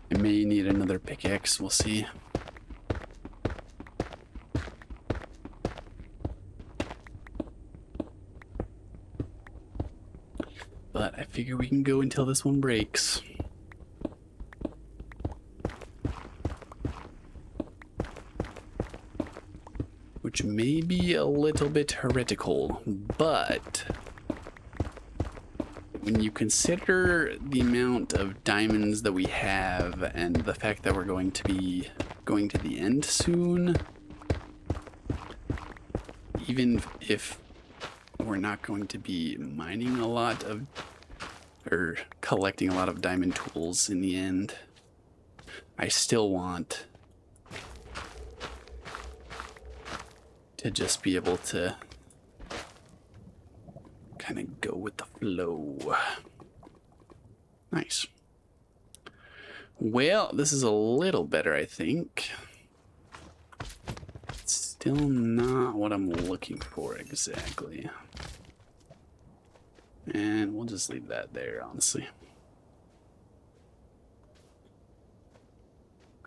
I may need another pickaxe, we'll see. But I figure we can go until this one breaks. Which may be a little bit heretical, but when you consider the amount of diamonds that we have and the fact that we're going to be going to the end soon, even if we're not going to be mining a lot of, or collecting a lot of diamond tools in the end, I still want to just be able to kind of go with the flow. Nice. Well, this is a little better, I think. It's still not what I'm looking for exactly. And we'll just leave that there, honestly.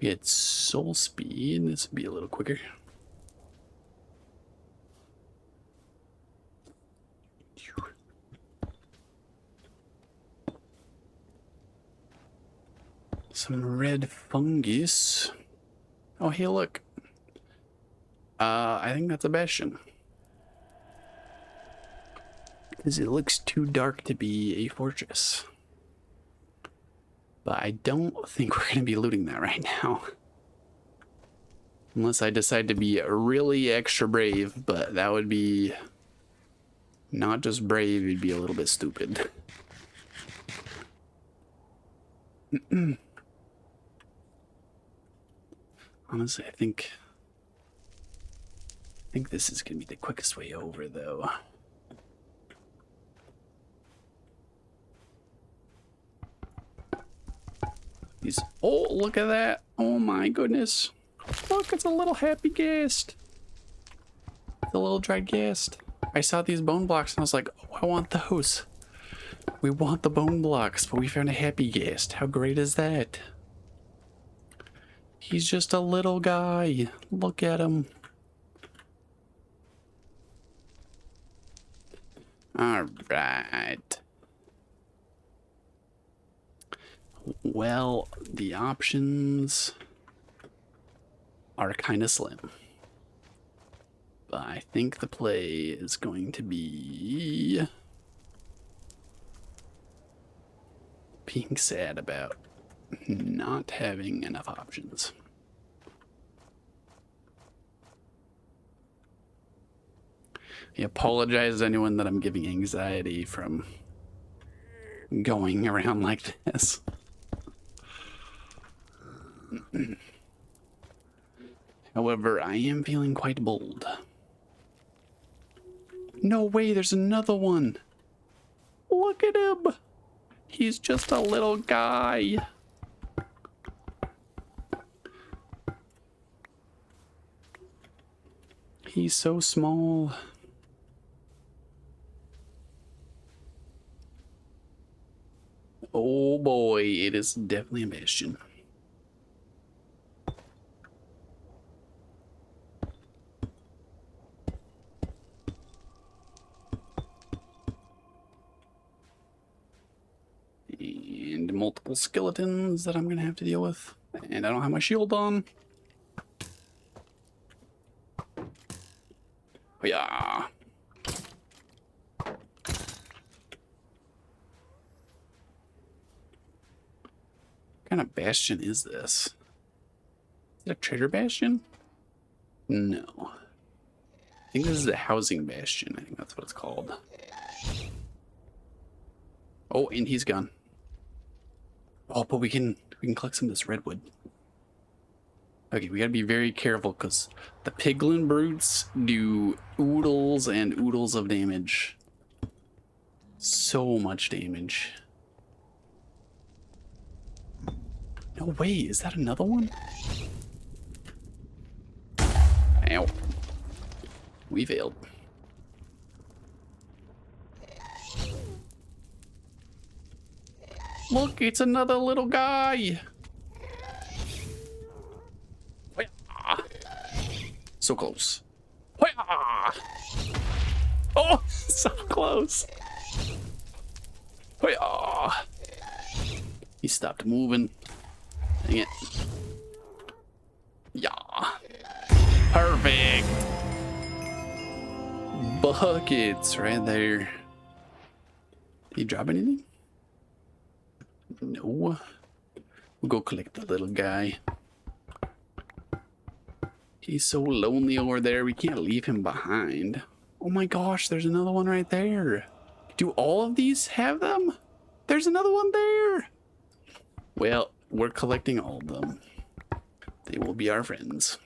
We had soul speed. This would be a little quicker. Some red fungus. Oh, hey, look. I think that's a bastion. Because it looks too dark to be a fortress. But I don't think we're going to be looting that right now. Unless I decide to be really extra brave, but that would be not just brave, it'd be a little bit stupid. Honestly, I think this is going to be the quickest way over, though. Oh, look at that. Oh my goodness. Look, it's a little happy ghast. The little dried ghast. I saw these bone blocks and I was like, oh, I want those. We want the bone blocks, but we found a happy ghast. How great is that? He's just a little guy. Look at him. All right. Well, the options are kind of slim. But I think the play is going to be being sad about not having enough options. I apologize to anyone that I'm giving anxiety from going around like this. However, I am feeling quite bold. No way, there's another one. Look at him. He's just a little guy. He's so small. Oh boy, it is definitely a bastion. And multiple skeletons that I'm gonna have to deal with. And I don't have my shield on. Oh, yeah. What kind of bastion is this? Is it a trader bastion? No. I think this is a housing bastion. I think that's what it's called. Oh, and he's gone. Oh, but we can collect some of this redwood. Okay, we gotta be very careful because the piglin brutes do oodles and oodles of damage. So much damage. No way, is that another one? Ow. We failed. Look, it's another little guy. So close. Oh, so close. He stopped moving. Dang it. Yeah. Perfect. Buckets right there. Did he drop anything? No. We'll go collect the little guy. He's so lonely over there. We can't leave him behind. Oh my gosh, there's another one right there. Do all of these have them? There's another one there. Well, we're collecting all of them. They will be our friends.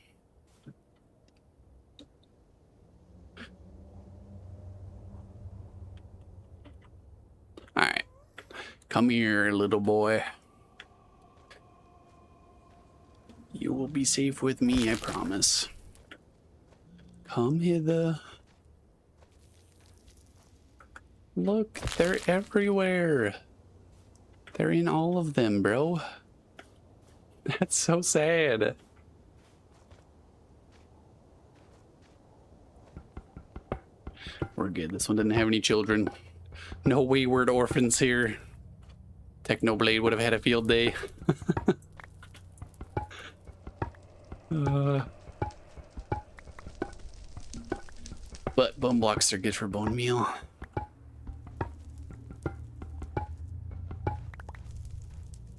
All right. Come here, little boy. You will be safe with me, I promise. Come hither. Look, they're everywhere. They're in all of them, bro. That's so sad. We're good. This one didn't have any children. No wayward orphans here. Technoblade would have had a field day. But bone blocks are good for bone meal.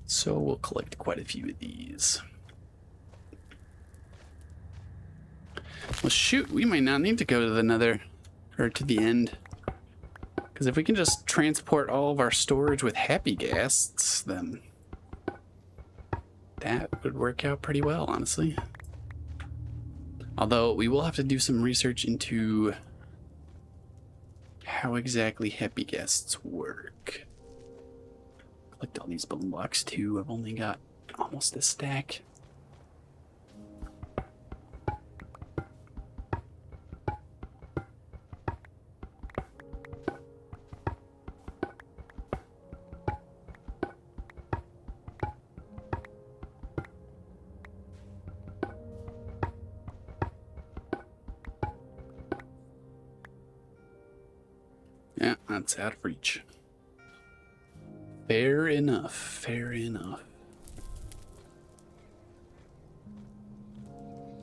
So we'll collect quite a few of these. Well, shoot, we might not need to go to the nether, or to the end. Because if we can just transport all of our storage with happy ghasts, then that would work out pretty well, honestly. Although we will have to do some research into how exactly happy guests work. Collect all these bone blocks too. I've only got almost a stack. Yeah, that's out of reach. Fair enough. Fair enough.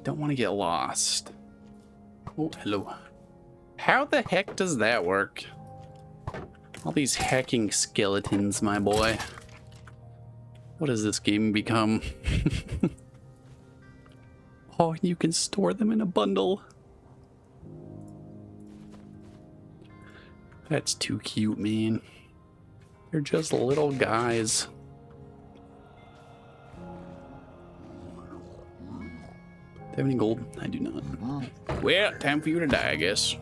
Don't want to get lost. Oh, hello. How the heck does that work? All these hacking skeletons, my boy. What does this game become? Oh, you can store them in a bundle. That's too cute, man. They're just little guys. Do you have any gold? I do not. Well, time for you to die, I guess.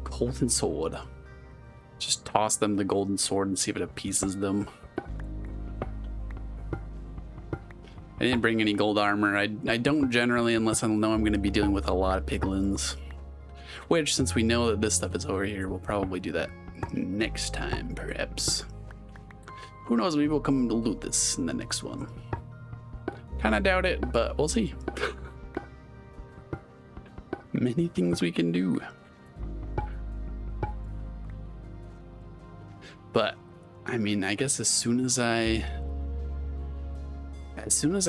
Golden sword. Just toss them the golden sword and see if it appeases them. I didn't bring any gold armor. I don't generally, unless I know I'm going to be dealing with a lot of piglins. Which, since we know that this stuff is over here, we'll probably do that next time, perhaps. Who knows, maybe we'll come to loot this in the next one. Kinda doubt it, but we'll see. Many things we can do. But, I mean, I guess as soon as I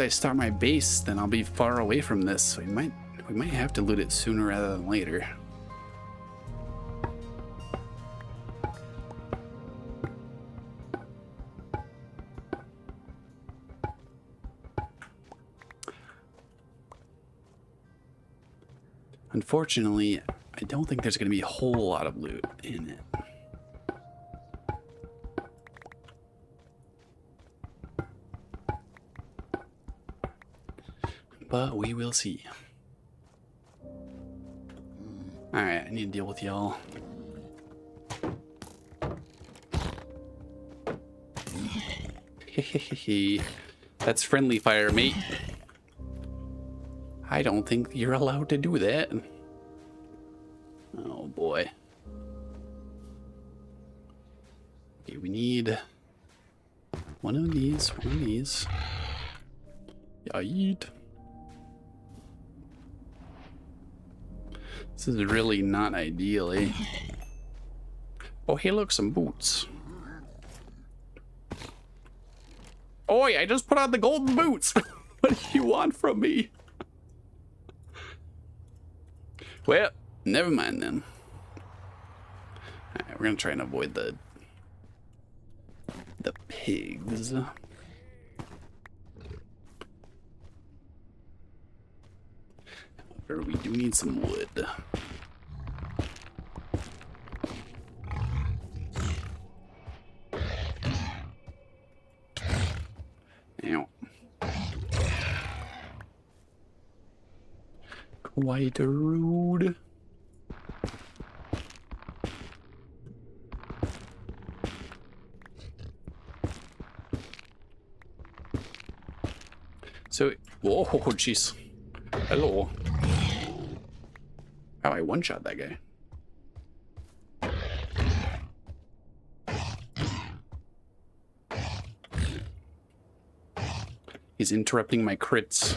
start my base, then I'll be far away from this. So we might have to loot it sooner rather than later. Unfortunately, I don't think there's going to be a whole lot of loot in it. But we will see. Alright, I need to deal with y'all. Hehehe. That's friendly fire, mate. I don't think you're allowed to do that. Oh boy. Okay, we need one of these, one of these. Yeah, eat. This is really not ideal, eh? Oh, hey, look, some boots. Oi, I just put on the golden boots. What do you want from me? Well, never mind then. Alright, we're gonna try and avoid the pigs. However, we do need some wood. Ow. Quite rude. So, whoa, jeez. Hello. How I one-shot that guy. He's interrupting my crits.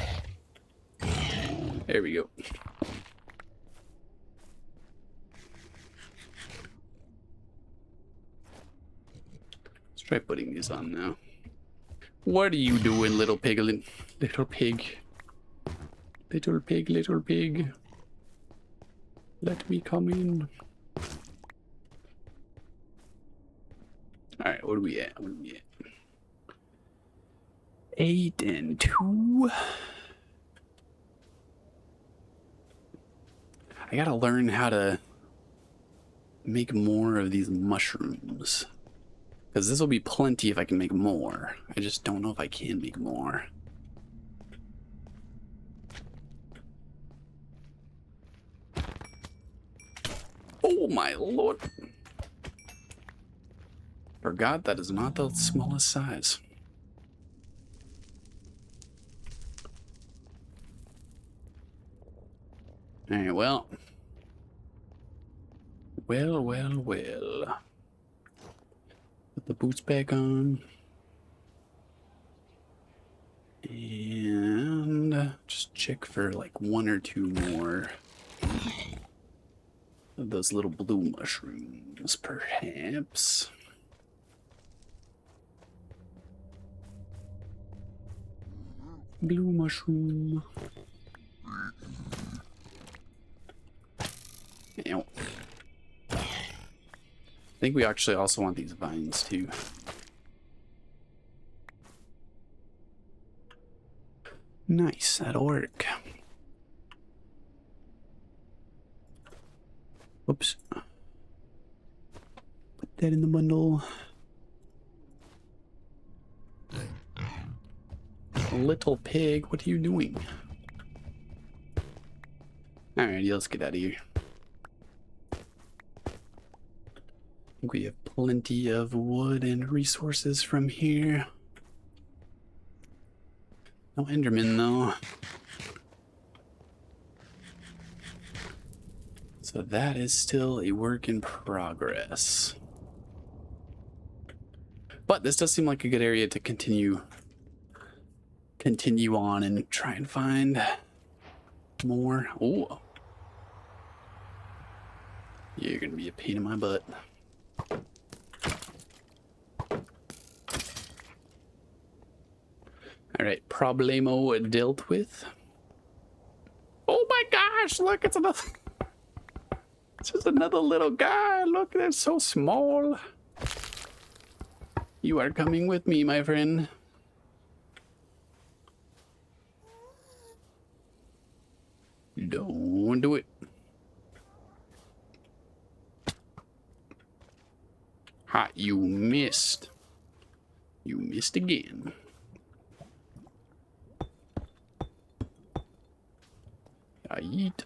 There we go. Let's try putting these on now. What are you doing, little piglin? Little pig. Little pig, little pig. Let me come in. Alright, what are we at? What are we at? 8 and 2. I gotta learn how to make more of these mushrooms. Because this will be plenty if I can make more. I just don't know if I can make more. Oh my lord. Forgot that is not the smallest size. Alright, well. Well. Put the boots back on. And just check for like 1 or 2 more those little blue mushrooms, perhaps. Blue mushroom. Ow. I think we actually also want these vines too. Nice, that'll work. Whoops. Put that in the bundle. Little pig, what are you doing? Alrighty, let's get out of here. I think we have plenty of wood and resources from here. No Enderman though. So that is still a work in progress. But this does seem like a good area to continue on and try and find more. Oh, you're gonna be a pain in my butt. All right, problemo dealt with. Oh my gosh, look, it's another. It's just another little guy. Look, they're so small. You are coming with me, my friend. Don't do it. Ha, you missed. You missed again. I eat.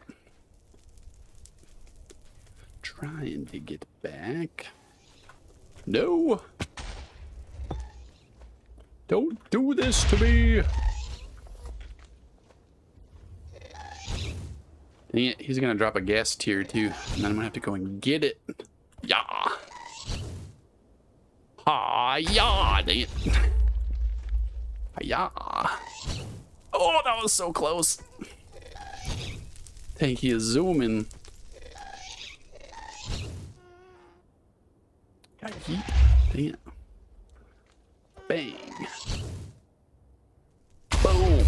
Trying to get back. No. Don't do this to me. Dang it, he's gonna drop a gas tier too, and then I'm gonna have to go and get it. Yeah. Ah, yeah, dang it. Yeah. Oh, that was so close. Dang, he is zooming. Got yeet. Dang it. Bang. Boom.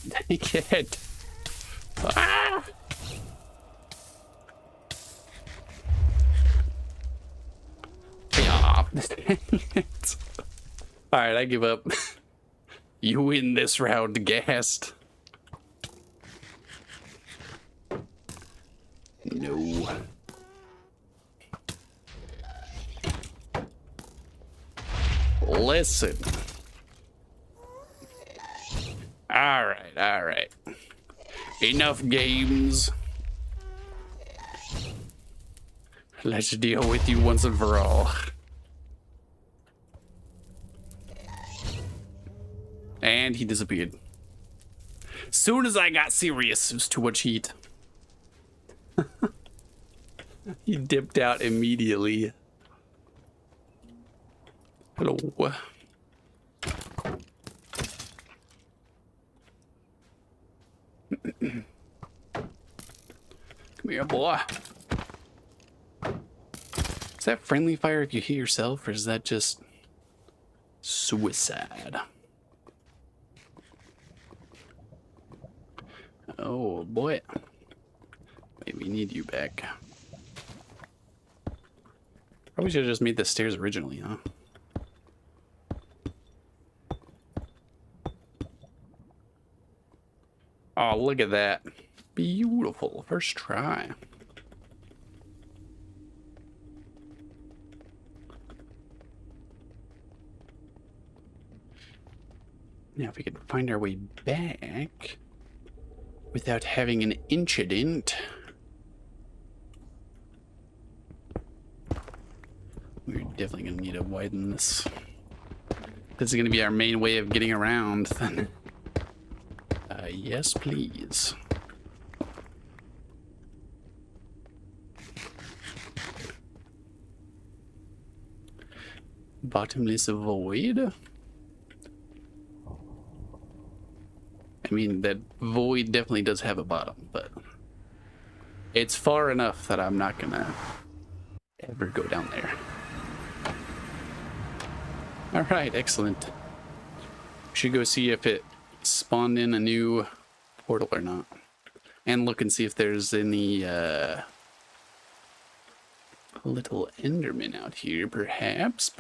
Dang it. Ah. Yeah. Dang it. Alright, I give up. You win this round, gassed. No. Listen. Alright, alright. Enough games. Let's deal with you once and for all. And he disappeared. Soon as I got serious, it was too much heat. He dipped out immediately. Hello. Come here, boy. Is that friendly fire if you hit yourself, or is that just suicide? Oh boy. Wait, we need you back. Probably should have just made the stairs originally, huh? Oh, look at that. Beautiful. First try. Now, if we could find our way back without having an incident. We're definitely going to need to widen this. This is going to be our main way of getting around, then. Yes, please. Bottomless void? I mean, that void definitely does have a bottom, but It's far enough that I'm not gonna ever go down there. All right, excellent. We should go see if it spawned in a new portal or not. And look and see if there's any little Enderman out here, perhaps.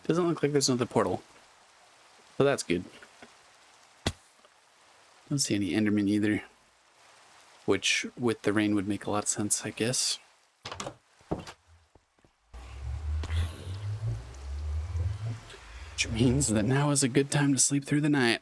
Doesn't look like there's another portal. So that's good. Don't see any Enderman either. Which, with the rain, would make a lot of sense, I guess. Which means that now is a good time to sleep through the night.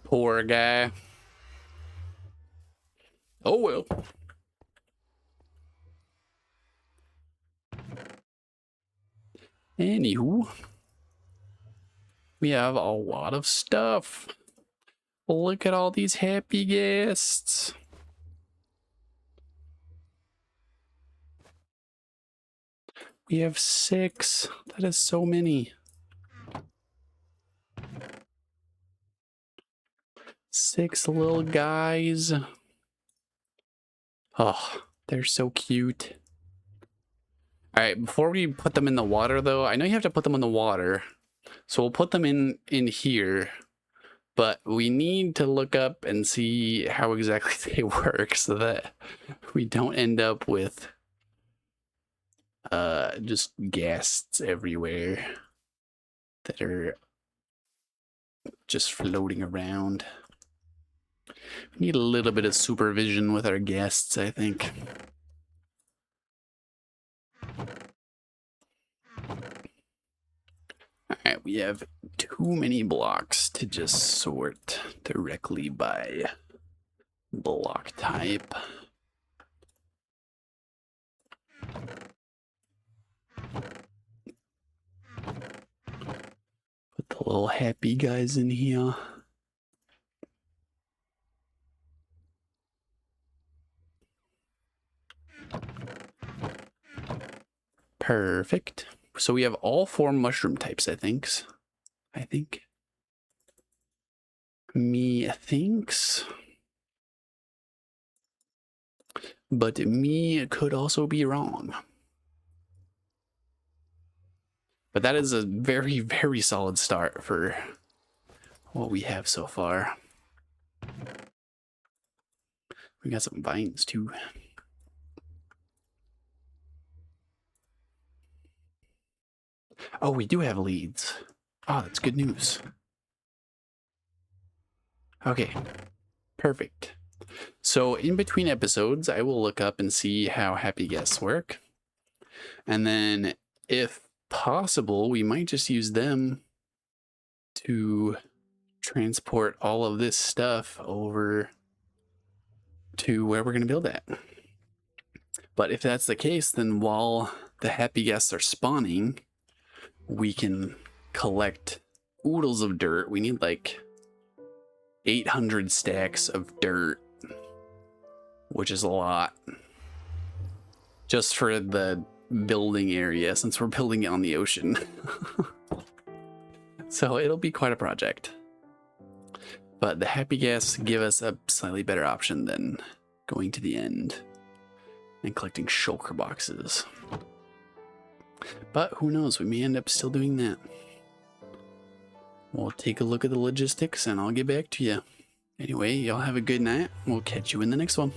Poor guy. Oh well. Anywho, we have a lot of stuff. Look at all these happy guests. We have 6. That is so many. 6 little guys. Oh, they're so cute. All right, before we put them in the water, though, I know you have to put them in the water. So we'll put them in here. But we need to look up and see how exactly they work so that we don't end up with just ghasts everywhere that are just floating around. We need a little bit of supervision with our guests, I think. Alright, we have too many blocks to just sort directly by block type. Put the little happy guys in here. Perfect. So we have all 4 mushroom types, I think. Me thinks. But me could also be wrong. But that is a very, very solid start for what we have so far. We got some vines too. Oh, we do have leads. Oh, that's good news. Okay, perfect. So in between episodes, I will look up and see how happy guests work. And then if possible, we might just use them to transport all of this stuff over to where we're going to build at. But if that's the case, then while the happy guests are spawning, we can collect oodles of dirt. We need like 800 stacks of dirt, which is a lot just for the building area since we're building it on the ocean. So it'll be quite a project. But the happy guests give us a slightly better option than going to the end and collecting shulker boxes. But who knows, we may end up still doing that. We'll take a look at the logistics and I'll get back to you. Anyway, y'all have a good night. We'll catch you in the next one.